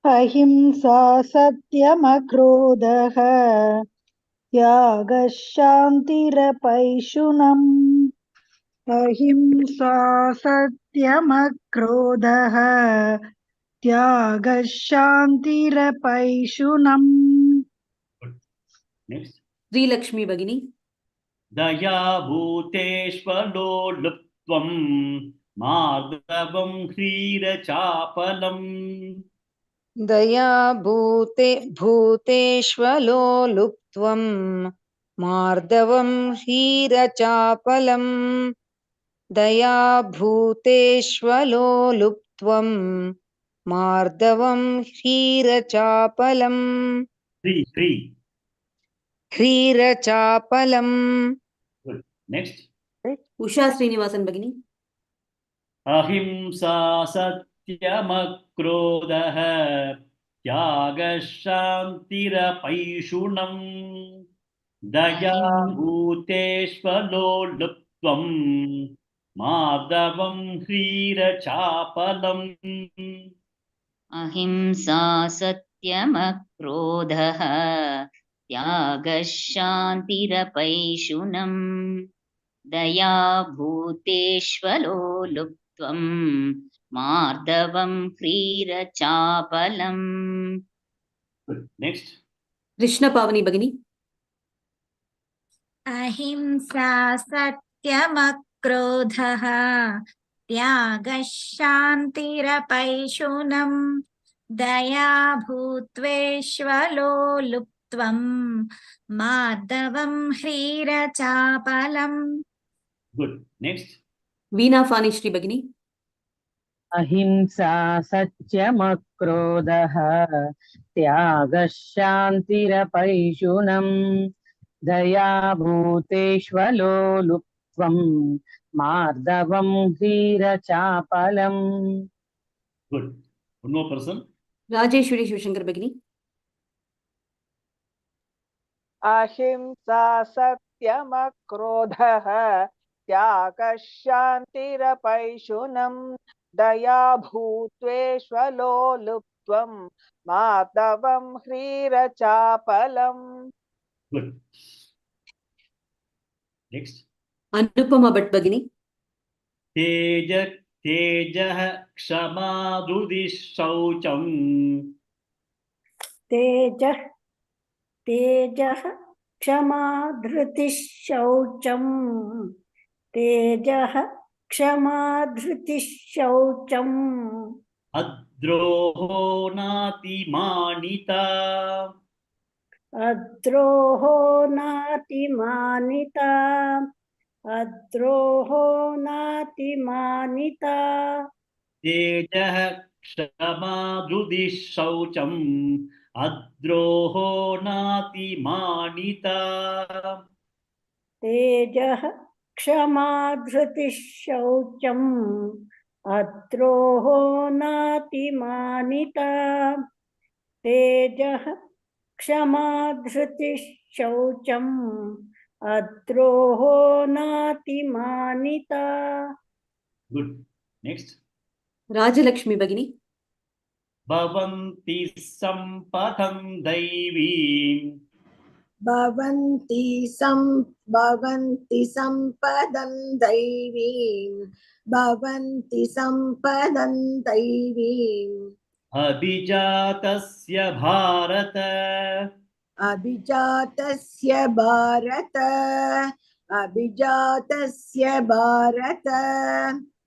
अहिंसा सत्यमक्रोधः त्यागः शान्तिरपैशुनम् अहिंसा सत्यमक्रोधः त्यागः शान्तिरपैशुनम्. Next. श्रीलक्ष्मी भगिनी। दया भूतेष्वलो लुप्त्वम् मार्दवं ह्रीरचापलम् दया भूतेष्वलो लुप्त्वम् मार्दवं ह्रीरचापलम् दया भूतेष्वलो लुप्त्वम् मार्दवं क्षीरचापलम् क्षीरचापलम् Good. Next. उषा श्रीनिवासन भगिनी अहिंसा सत्यमक्रोधः त्यागः शान्तिरपैशुनम् दया भूतेष्वलो लुप्त्वम् माधवं ह्रीरचापलम् अहिंसा सत्यमक्रोधः त्यागः शान्तिरपैशुनम् दया भूतेष्वलो लुप्त्वम् मार्दवं ह्रीरचापलम् Next. कृष्ण पावनी भगिनी अहिंसा सत्यमक्रोधः त्यागः शान्तिरपैशुनम् दया भूत्वेष्वलो लुप्त्वम् माधवं ह्रीरचापलम् Good. Next. वीणा फानिश्री भगिनी अहिंसा सत्यमक्रोधः त्यागः शान्तिरपैशुनम् दया भूतेष्वलो लुप्त्वम् मार्दवं ह्रीरचापलम् Good. One more person. Rajeshwari Shivshankar भगिनी अहिंसा सत्यमक्रोधः त्यागः शान्तिरपैशुनम् दया भूत्वेष्वलो लुप्त्वम् माधवं ह्रीरचापलम् Good. Next. अनुपमा भट्ट भगिनी तेजः क्षमा धृतिः शौचम् तेजः क्षमा धृतिः शौचम् तेजः क्षमा धृतिः शौचम् अद्रोहो नातिमानिता अद्रोहो नातिमानिता अद्रोहो नातिमानिता तेजः क्षमा धृतिः शौचम् अद्रोहो नातिमानिता तेजः क्षमा धृतिः शौचम् अद्रोहो नातिमानिता तेजः क्षमा धृतिः शौचम् अद्रोहो नातिमानिता Good. Next. राजलक्ष्मी भगिनी भवन्ति सम्पदं दैवीम् भवन्ति सम्पदं दैवीम् अभिजातस्य भारत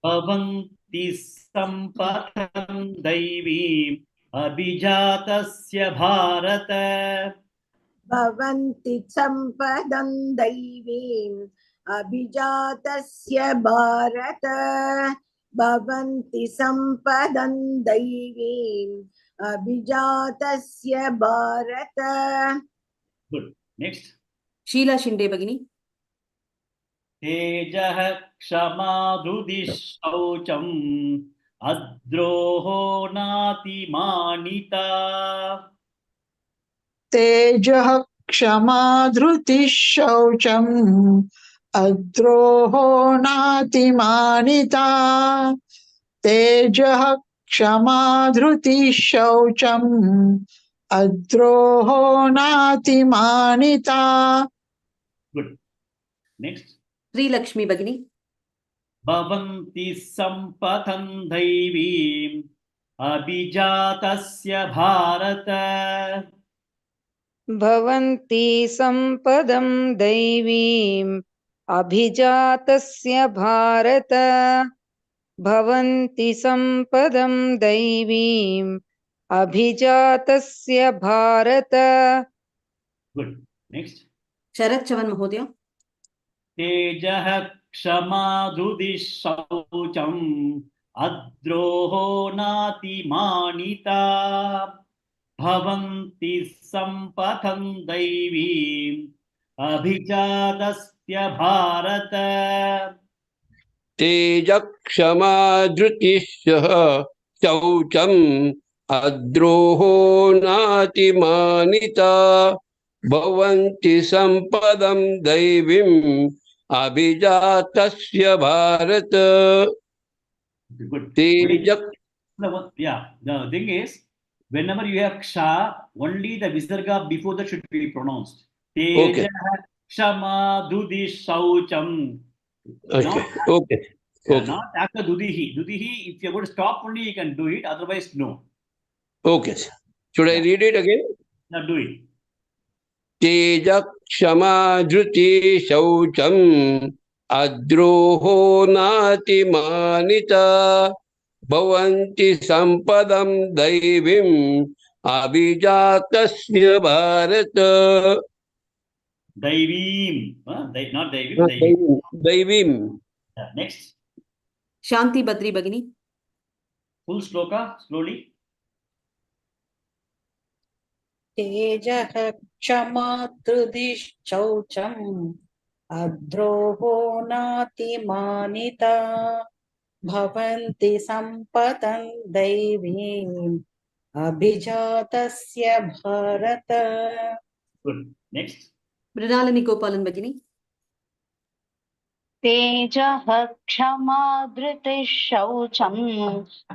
भवन्ति सम्पदं दैवीम् अभिजातस्य भारत भवन्ति सम्पदं दैवीम् अभिजातस्य भारत भवन्ति सम्पदं दैवीम् अभिजातस्य भारत Good. Next. शीला शिंदे भगिनी तेजः क्षमा धृतिः शौचम् अद्रोहो नातिमानिता तेजः क्षमा धृतिः शौचम् अद्रोहो नातिमानिता तेजः क्षमा धृतिः शौचम् अद्रोहो नातिमानिता Good. Next. श्रीलक्ष्मी भगिनी भवन्ति सम्पदं दैवीम् अभिजातस्य भारत भवन्ति सम्पदं दैवीम् अभिजातस्य भारत भवन्ति सम्पदं दैवीम् अभिजातस्य भारत Good. Next. शरद चवन महोदय तेजः क्षमा धृतिः शौचम् Adroho nati manita bhavanti sampatham daivim abhijadasya bharata. तेजक्षमा धृतिः शौचम् अद्रोहो नातिमानिता भवन्ति सम्पदं दैवीम् अभिजातस्य Bharat. Good. तेजक Yeah, the thing is, whenever you have ksha, only the visarga before that should be pronounced. Okay. Teja kshama dudi saucham. Not, Okay. Okay. Okay. not after dudihi. Dudihi, if you're going to stop only, you can do it. Otherwise, no. Okay. Should I read it again? Now do it. तेजक्षमा धृति शौचम् अद्रोहो नातिमानिता भवन्ति सम्पदं दैवीम् अभिजातस्य Bharat. Daivim. Not Daivim. Daivim. Next. Shanti Badri Bhagini. Full sloka, slowly. तेजः क्षमा धृतिः शौचम् अद्रोहो नातिमानिता भवन्ति सम्पदं दैवीम् अभिजातस्य Bharat. Good. Next. Mrinalini Gopalan Bhagini. तेजः क्षमा धृतिः शौचम्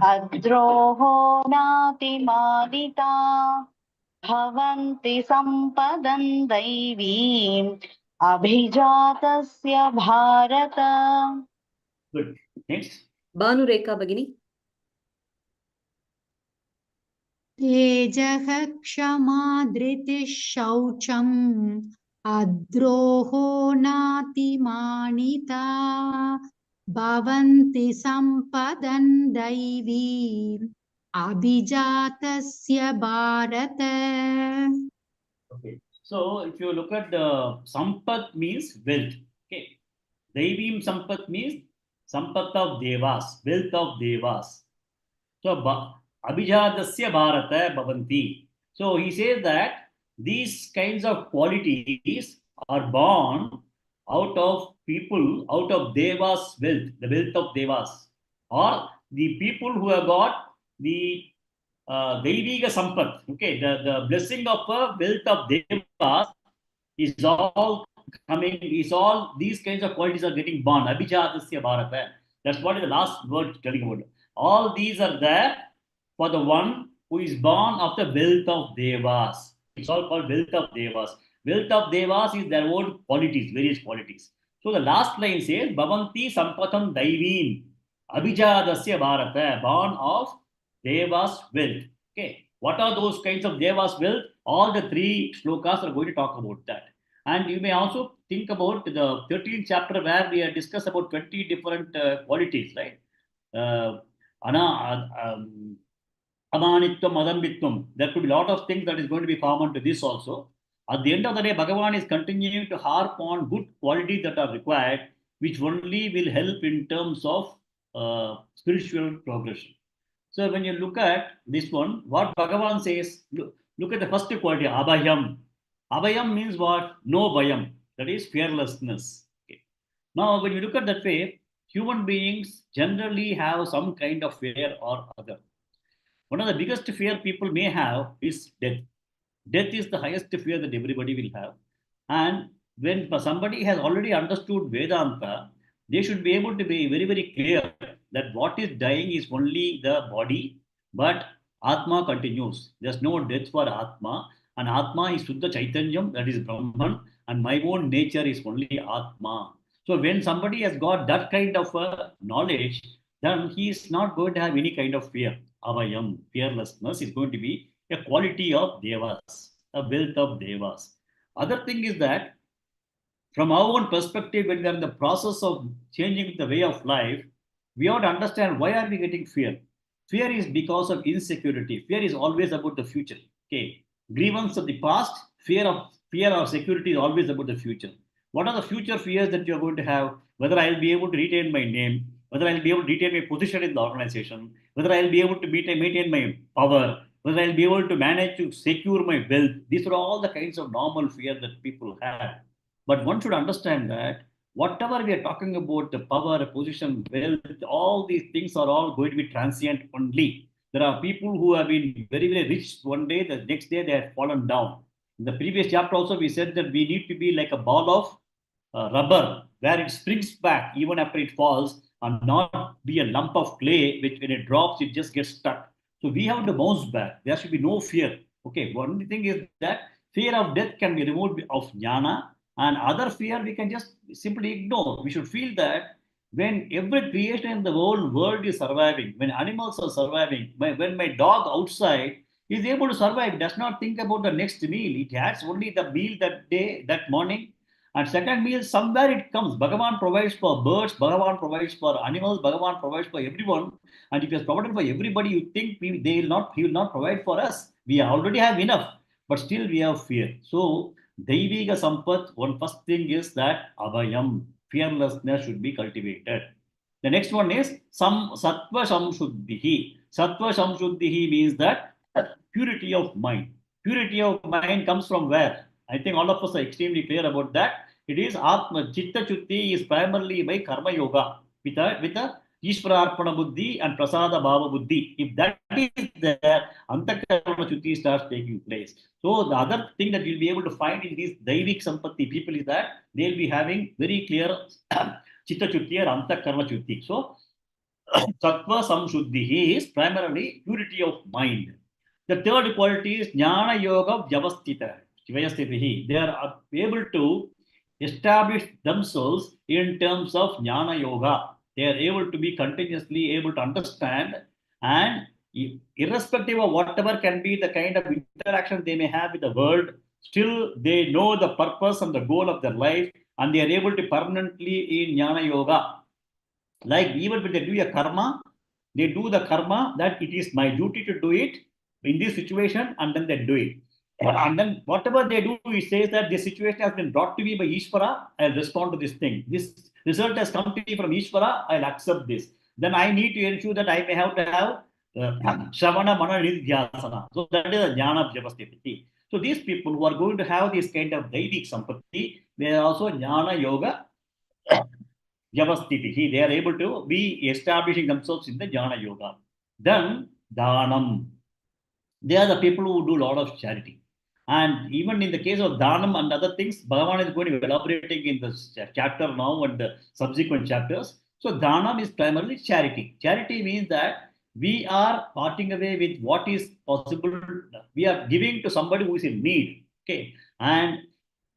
अद्रोहो नातिमानिता भवन्ति सम्पदं दैवीम् अभिजातस्य Bharat. Good. Next. Banu Rekha Bhagini. तेजः क्षमा धृतिः शौचम् अद्रोहो नातिमानिता भवन्ति सम्पदं दैवीम् अभिजातस्य Bharat. Okay. So if you look at the sampat means wealth. Okay. Daivim sampat means sampat of devas, wealth of devas. So abhijadasya bharata bhavanti. So he says that these kinds of qualities are born out of people, out of devas wealth, the wealth of devas, or the people who have got the Daiviga Sampat. Okay, the blessing of a wealth of devas is all coming, is all these kinds of qualities are getting born. Abhijadasya Bharata. That's what is the last word telling about. All these are there for the one who is born of the wealth of devas. It's all called wealth of devas. Wealth of devas is their own qualities, various qualities. So the last line says, Bhavanti Sampatham Daivim Abhijadasya Bharata, born of devas wealth. Okay, what are those kinds of devas wealth? All the three shlokas are going to talk about that. And you may also think about the 13th chapter where we have discussed about 20 different qualities, right? Amanitvam, Adambitvam. There could be a lot of things that is going to be common to this also. At the end of the day, Bhagavan is continuing to harp on good qualities that are required, which only will help in terms of spiritual progression. So when you look at this one, what Bhagavan says, look at the first quality, Abhayam. Abhayam means what? No Bhayam. That is fearlessness. Okay. Now, when you look at that way, human beings generally have some kind of fear or other. One of the biggest fear people may have is death. Death is the highest fear that everybody will have. And when somebody has already understood Vedanta, they should be able to be very, very clear that what is dying is only the body, but Atma continues. There's no death for Atma, and Atma is Suddha Chaitanyam, that is Brahman, and my own nature is only Atma. So when somebody has got that kind of knowledge, then he is not going to have any kind of fear. Avayam, fearlessness, is going to be a quality of devas, a wealth of devas. Other thing is that from our own perspective, when we are in the process of changing the way of life, we have to understand why are we getting fear. Fear is because of insecurity. Fear is always about the future. Okay, grievance of the past, fear of security is always about the future. What are the future fears that you are going to have? Whether I will be able to retain my name, whether I'll be able to retain my position in the organization, whether I'll be able to maintain my power, whether I'll be able to manage to secure my wealth. These are all the kinds of normal fear that people have. But one should understand that whatever we are talking about, the power, position, wealth, all these things are all going to be transient only. There are people who have been very, very rich one day, the next day they have fallen down. In the previous chapter also, we said that we need to be like a ball of rubber where it springs back even after it falls and not be a lump of clay which when it drops, it just gets stuck. So we have to bounce back. There should be no fear. Okay, one thing is that fear of death can be removed of jnana, and other fear we can just simply ignore. We should feel that when every creation in the whole world is surviving, when animals are surviving, when my dog outside is able to survive, does not think about the next meal. It has only the meal that day, that morning. And second meal, somewhere it comes. Bhagavan provides for birds, Bhagavan provides for animals, Bhagavan provides for everyone. And if he has provided for everybody, you think he will not provide for us. We already have enough, but still we have fear. So, Daiviga Sampat, one first thing is that Abhayam, fearlessness should be cultivated. The next one is Sattva Samshuddhihi. Sattva Samshuddhihi means that purity of mind. Purity of mind comes from where? I think all of us are extremely clear about that. It is Atma Chitta Chutti is primarily by Karma Yoga with a Ishvararpana Buddhi and Prasada Bhava Buddhi. If that is there, Antakarana Chutti starts taking place. So the other thing that you'll be able to find in these Daivik Sampatti people is that they'll be having very clear Chitta Chutti or Antakarana Chutti. So Sattva Samshuddhi is primarily purity of mind. The third quality is Jnana Yoga Vyavastita. They are able to establish themselves in terms of Jnana Yoga. They are able to be continuously able to understand, and irrespective of whatever can be the kind of interaction they may have with the world, still they know the purpose and the goal of their life, and they are able to permanently in Jnana Yoga. Like even when they do a karma, they do the karma that it is my duty to do it in this situation, and then they do it. And then whatever they do, he says that this situation has been brought to me by Ishvara, I'll respond to this thing. This result has come to me from Ishvara, I'll accept this. Then I need to ensure that I may have to have Shavana Mana Nidhyasana. So that is a Jnana Vyavastiti. So these people who are going to have this kind of Daivik Sampatti, they are also Jnana Yoga Vyavastiti. They are able to be establishing themselves in the Jnana Yoga. Then Dhanam. They are the people who do a lot of charity. And even in the case of Dhanam and other things, Bhagavan is going to be elaborating in this chapter now and the subsequent chapters. So Dhanam is primarily charity. Charity means that we are parting away with what is possible. We are giving to somebody who is in need. Okay. And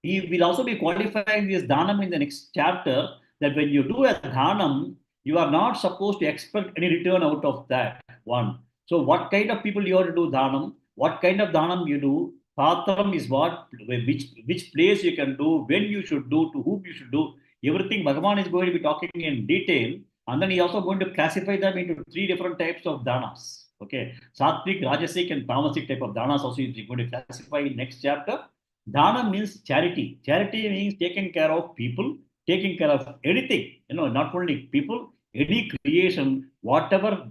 he will also be qualifying this Dhanam in the next chapter, that when you do a Dhanam, you are not supposed to expect any return out of that one. So what kind of people you have to do Dhanam? What kind of Dhanam you do? Patram is what, which place you can do, when you should do, to whom you should do. Everything Bhagavan is going to be talking in detail, and then he also going to classify them into 3 different types of dhanas. Okay, Sattvic, Rajasic, and Tamasic type of dhanas also is going to classify in next chapter. Dhana means charity. Charity means taking care of people, taking care of anything. Not only people, any creation, whatever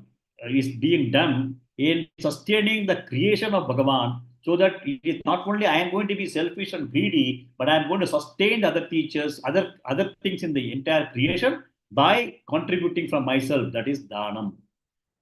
is being done in sustaining the creation of Bhagavan, so that it is not only I am going to be selfish and greedy, but I am going to sustain the other teachers, other things in the entire creation by contributing from myself. That is Dhanam.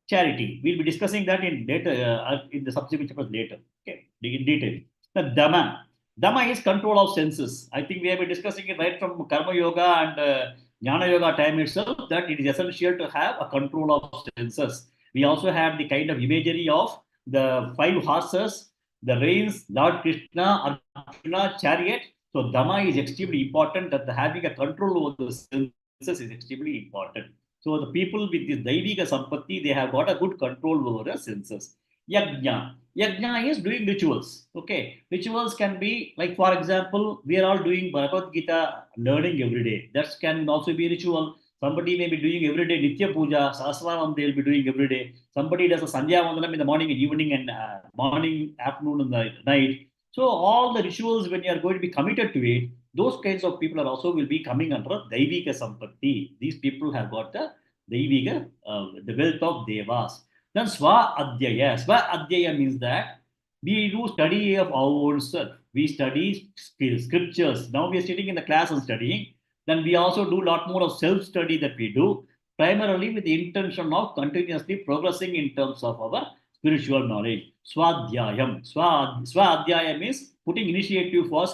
Charity. We'll be discussing that in the subsequent chapters later. Okay, in detail. The Dhamma. Dhamma is control of senses. I think we have been discussing it right from Karma Yoga and Jnana Yoga time itself, that it is essential to have a control of senses. We also have the kind of imagery of the 5 horses, the reins, Lord Krishna, Arjuna, chariot. So Dhamma is extremely important, that having a control over the senses is extremely important. So the people with this Daivika Sampatti, they have got a good control over the senses. Yajna. Yajna is doing rituals. Okay. Rituals can be, like for example, we are all doing Bhagavad Gita learning every day. That can also be a ritual. Somebody may be doing every day Nitya Puja, Sahasranam they'll be doing every day. Somebody does a Sandhya Vandanam in the morning and evening and morning, afternoon and the night. So all the rituals, when you are going to be committed to it, those kinds of people are also will be coming under Daivika Sampatti. These people have got the the wealth of devas. Then Swa Adhyaya. Swa Adhyaya means that we do study of our own self. We study scriptures. Now we are sitting in the class and studying. Then we also do a lot more of self-study that we do, primarily with the intention of continuously progressing in terms of our spiritual knowledge. Swadhyayam. Swadhyayam means putting initiative for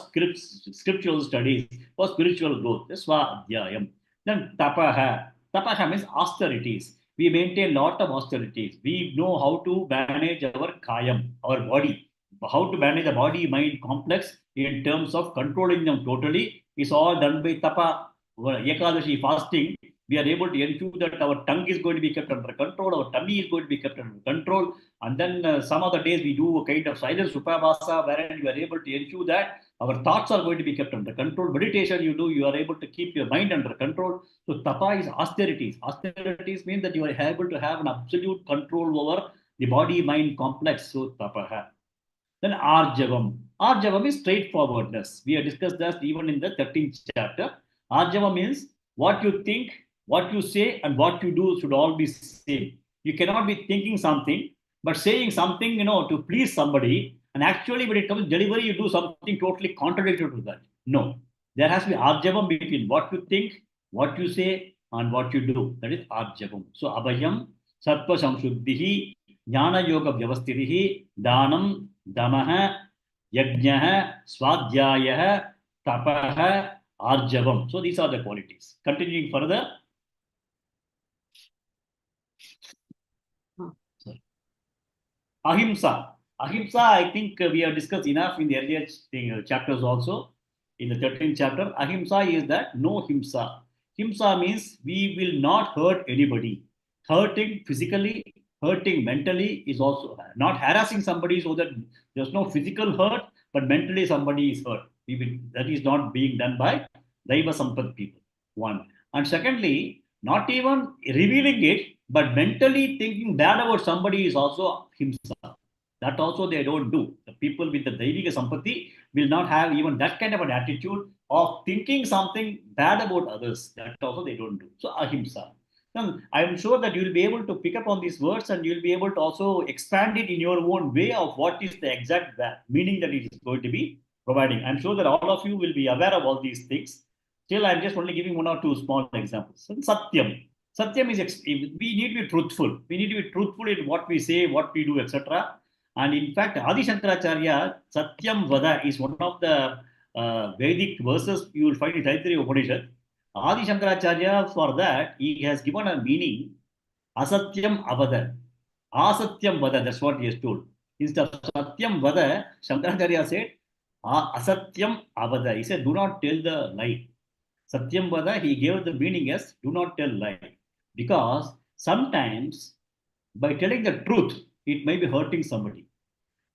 scriptural studies, for spiritual growth. That's Swadhyayam. Then Tapaha. Tapaha means austerities. We maintain a lot of austerities. We know how to manage our kayam, our body. How to manage the body mind complex in terms of controlling them totally is all done by tapa. Ekadashi fasting, we are able to ensure that our tongue is going to be kept under control, our tummy is going to be kept under control. And then some other days we do a kind of silent upavasa wherein you are able to ensure that our thoughts are going to be kept under control. Meditation you do, you are able to keep your mind under control. So tapa is austerities. Austerities mean that you are able to have an absolute control over the body-mind complex. So tapaha. Then Arjavam. Arjavam is straightforwardness. We have discussed that even in the 13th chapter. Arjava means what you think, what you say, and what you do should all be same. You cannot be thinking something, but saying something, to please somebody, and actually when it comes to delivery, you do something totally contradictory to that. No. There has to be Arjavam between what you think, what you say, and what you do. That is Arjavam. So Abhayam, Sattva Samshuddhihi, Jnana Yoga Vyavastirihi, Danam, Damaha, Yajnaha, Swadhyayah, Tapaha, Arjavam. So these are the qualities. Continuing further. Ahimsa. Ahimsa, I think we have discussed enough in the earlier chapters also. In the 13th chapter, Ahimsa is that no Himsa. Himsa means we will not hurt anybody. Hurting physically, hurting mentally is also not harassing somebody so that there's no physical hurt, but mentally somebody is hurt. That is not being done by Daiva Sampad people. One. And secondly, not even revealing it, but mentally thinking bad about somebody is also Himsa. That also they don't do. The people with the Daivika Sampati will not have even that kind of an attitude of thinking something bad about others. That also they don't do. So Ahimsa. Now, I'm sure that you'll be able to pick up on these words and you'll be able to also expand it in your own way of what is the exact meaning that it is going to be providing. I'm sure that all of you will be aware of all these things. Still, I'm just only giving one or two small examples. And Satyam. Satyam is, we need to be truthful. We need to be truthful in what we say, what we do, etc. And in fact, Adi Shankaracharya, Satyam Vada is one of the Vedic verses you will find in Taittiriya Upanishad. Adi Shankaracharya, for that, he has given a meaning, Asatyam Avada. Asatyam Vada, that's what he has told. Instead of Satyam Vada, Shankaracharya said, Asatyam Avada. He said, do not tell the lie. Satyam Vada, he gave the meaning as, do not tell lie. Because sometimes, by telling the truth, it may be hurting somebody.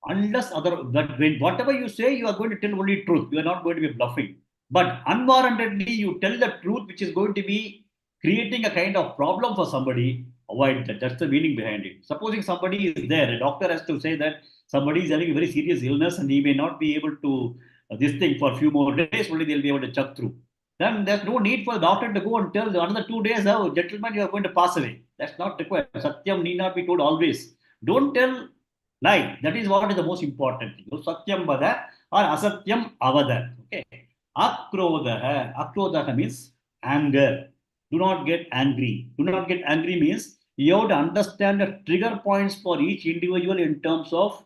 Unless whatever you say, you are going to tell only truth. You are not going to be bluffing. But unwarrantedly, you tell the truth, which is going to be creating a kind of problem for somebody. Avoid that. That's the meaning behind it. Supposing somebody is there, a doctor has to say that somebody is having a very serious illness and he may not be able to this thing for a few more days. Only they'll be able to chuck through. Then there's no need for the doctor to go and tell another 2 days, oh, gentlemen, you are going to pass away. That's not required. Satyam need not be told always. Don't tell lie. That is what is the most important thing. Satyam Vada or Asatyam Avada. Okay. Akrodaha. Akrodaha means anger. Do not get angry. Do not get angry means you have to understand the trigger points for each individual in terms of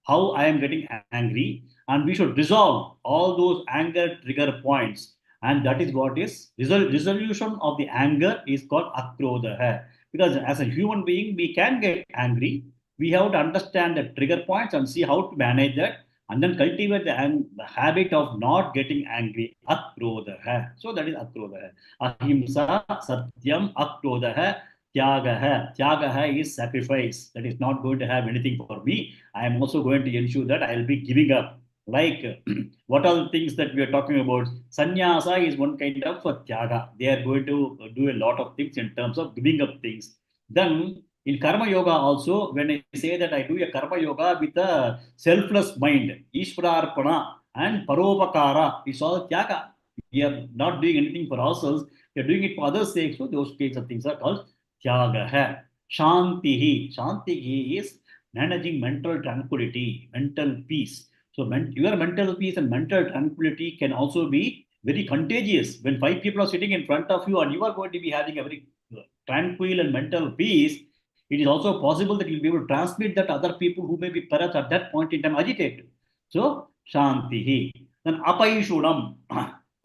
how I am getting angry. And we should resolve all those anger trigger points. And that is what is resolution of the anger is called akrodaha. Because as a human being, we can get angry. We have to understand the trigger points and see how to manage that and then cultivate the habit of not getting angry. Akrodaha. So that is akrodaha. Ahimsa, satyam, akrodaha, tyagaha. Tyagaha is sacrifice. That is not going to have anything for me. I am also going to ensure that I will be giving up. Like what are the things that we are talking about? Sannyasa is one kind of tyaga. They are going to do a lot of things in terms of giving up things. Then in Karma Yoga also, when I say that I do a Karma Yoga with a selfless mind, Ishwararpana and Paropakara, it's all tyaga. We are not doing anything for ourselves, we are doing it for others' sake. So those kinds of things are called Tyagaha. Shantihi. Shantihi is managing mental tranquility, mental peace. So your mental peace and mental tranquility can also be very contagious. When five people are sitting in front of you and you are going to be having a very tranquil and mental peace, it is also possible that you'll be able to transmit that to other people who may be perhaps at that point in time agitated. So, Shantihi. Then Apaishunam.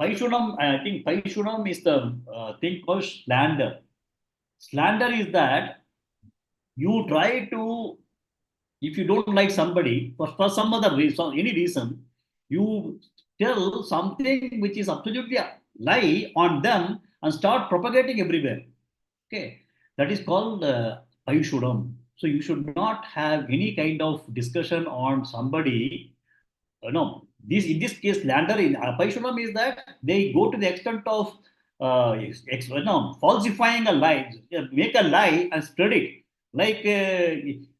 Paishunam, I think Paishunam is the thing called slander. Slander is that you try to, if you don't like somebody, for some other reason, any reason, you tell something which is absolutely a lie on them and start propagating everywhere. Okay, that is called Paishudam. So you should not have any kind of discussion on somebody. No, this in this case, slander in Paishudam is that they go to the extent of no, falsifying a lie, make a lie and spread it. Like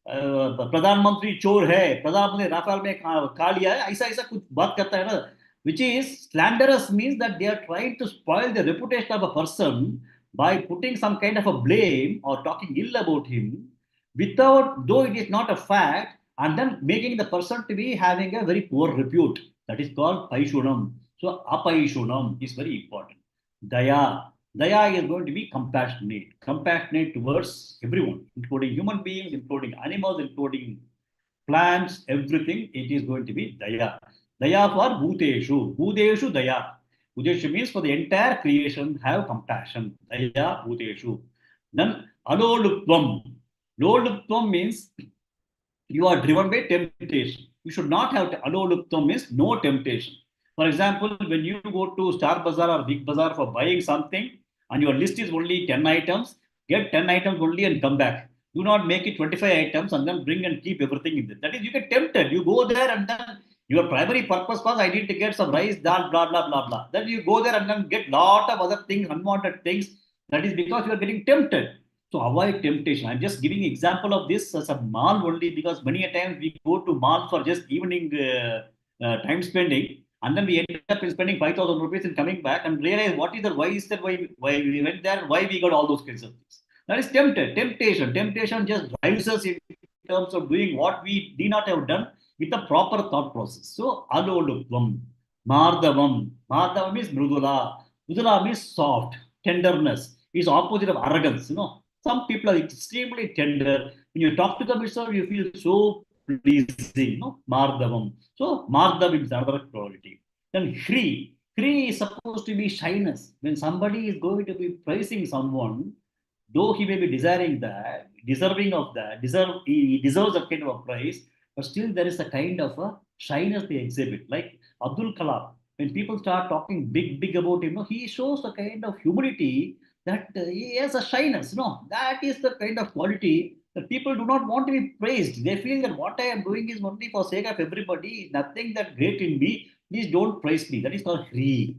प्रधानमंत्री चोर है, प्रधानमंत्री Rafale में खा लिया है, ऐसा ऐसा कुछ बात करता है ना, which is slanderous means that they are trying to spoil the reputation of a person by putting some kind of a blame or talking ill about him without, though it is not a fact, and then making the person to be having a very poor repute. That is called Paishunam. So Apaishunam is very important. Daya. Daya is going to be compassionate. Compassionate towards everyone, including human beings, including animals, including plants, everything. It is going to be Daya. Daya for Bhuteshu. Bhuteshu Daya. Bhuteshu means for the entire creation, have compassion. Daya Bhuteshu. Then Alolupvam. Lolupvam means you are driven by temptation. You should not have aloluptam means no temptation. For example, when you go to Star Bazaar or Big Bazaar for buying something and your list is only 10 items, get 10 items only and come back. Do not make it 25 items and then bring and keep everything in there. That is, you get tempted. You go there and then your primary purpose was I need to get some rice, dal, blah, blah, blah, blah. Then you go there and then get lot of other things, unwanted things. That is because you are getting tempted. So avoid temptation. I'm just giving example of this as a mall only because many a times we go to mall for just evening time spending and then we end up spending 5,000 rupees and coming back and realize what is the why is that why we went there, why we got all those kinds of things. That is temptation. Temptation just drives us in terms of doing what we did not have done with a proper thought process. So alolupvam, mardavam. Mardavam is mrudula. Mrudula means soft, tenderness. Is opposite of arrogance. Some people are extremely tender. When you talk to them itself, you feel so pleasing. Mardavam. So Mardavam is another quality. Then Hri. Hri is supposed to be shyness. When somebody is going to be praising someone, though he may be desiring that, deserving of that, he deserves a kind of a praise, but still there is a kind of a shyness they exhibit. Like Abdul Kalam, when people start talking big about him, he shows a kind of humility that he has a shyness. That is the kind of quality that people do not want to be praised. They feel that what I am doing is only for sake of everybody, nothing that great in me. Please don't praise me. That is called Hri.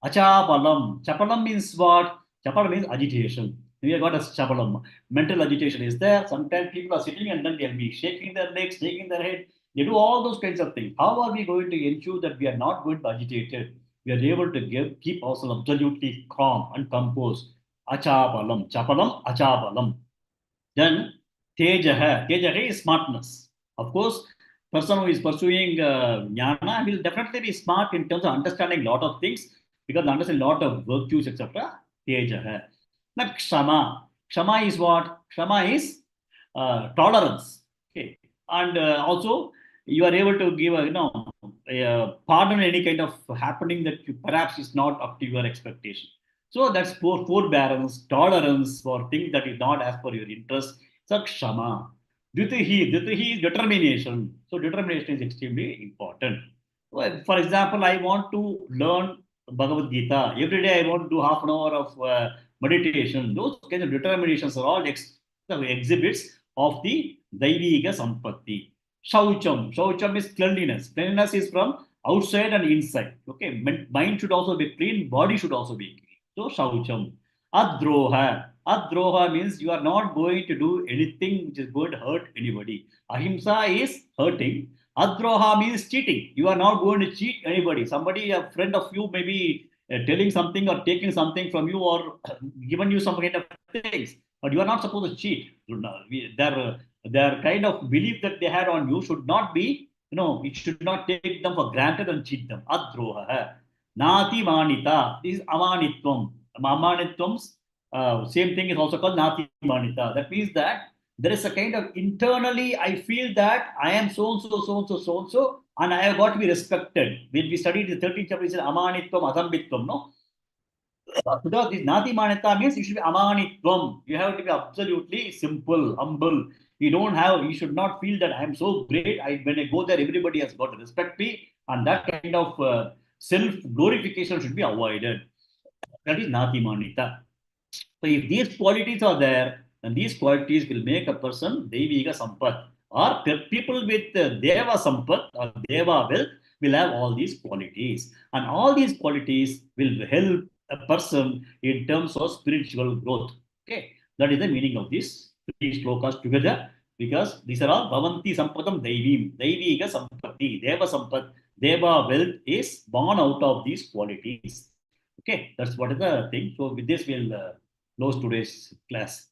Achapalam. Chapalam means what? Chapalam means agitation. We have got a chapalam. Mental agitation is there. Sometimes people are sitting and then they'll be shaking their legs, shaking their head. They do all those kinds of things. How are we going to ensure that we are not going to be agitated? We are able to keep ourselves absolutely calm and composed. Achapalam. Chapalam, achapalam. Then Tejaha. Tejaha is smartness. Of course, person who is pursuing jnana will definitely be smart in terms of understanding a lot of things because they understand a lot of virtues, etc. Tejaha. Now, Kshama. Kshama is what? Kshama is tolerance. Okay. And also, you are able to give pardon any kind of happening that perhaps is not up to your expectation. So that's forbearance, tolerance for things that is not as per your interest. So Kshama. Dhutihi is determination. So determination is extremely important. Well, for example, I want to learn Bhagavad Gita. Every day I want to do half an hour of meditation. Those kinds of determinations are all exhibits of the Daivika Sampatti. Shaucham. Shaucham is cleanliness. Cleanliness is from outside and inside. Okay. Mind should also be clean. Body should also be clean. So Shaucham. Adroha. Adroha means you are not going to do anything which is going to hurt anybody. Ahimsa is hurting. Adroha means cheating. You are not going to cheat anybody. Somebody, a friend of you, may be telling something or taking something from you or given you some kind of things. but you are not supposed to cheat. Their kind of belief that they had on you should not be, it should not take them for granted and cheat them. Adroha. Nati manita. This is amanitvam. Amanitvam, same thing is also called nati manita. That means that there is a kind of internally, I feel that I am so and so, so and so, so and so, and I have got to be respected. When we studied the 13th chapter, it said amanitvam, adambitvam, no? Because this nati manita means you should be amanitvam. You have to be absolutely simple, humble. You should not feel that I am so great. When I go there, everybody has got to respect me, and that kind of self glorification should be avoided. That is nati manita. So if these qualities are there, then these qualities will make a person Deviga Sampat. Or people with Deva Sampat or Deva wealth will have all these qualities. And all these qualities will help a person in terms of spiritual growth. Okay, that is the meaning of these three shlokas together, because these are all Bhavanti Sampatam Deivim, Deiviga Sampati, Deva Sampat. Deva wealth is born out of these qualities. Okay, that's what is the thing. So with this, we'll close today's class.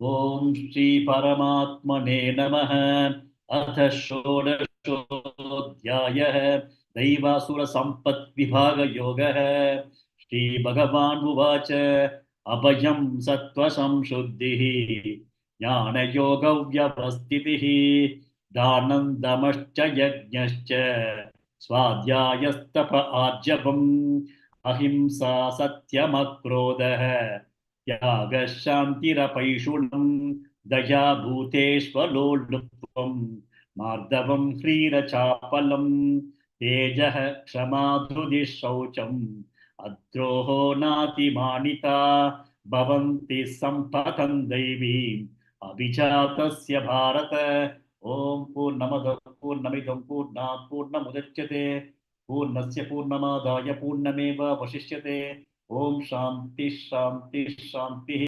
Om Shri Paramatmane Namaha. Atha Shodashodhyayah Daivasura Sampat Vibhaga Yoga. Shri Bhagavan Uvacha Abhayam Sattva Samshuddhihi Jnana Yoga Vyavastitihi Dhanandamascha Yajnascha Swadhyayastapa Arjavam Ahimsa Satyamakrodha Yaga Shantirapayishunam Daya Bhuteshvalolupvam Mardavam Hrirachapalam Tejah Kshamadhudishaucham Adroho Nati Manita Bhavanti Sampatan Devi Abhijatasya Bharata. Om Purnamada Purnamidam Purnat Purnamudachyate Purnasya Purnamadaya Purnameva Vashishyate. Om Shanti Shanti Shanti.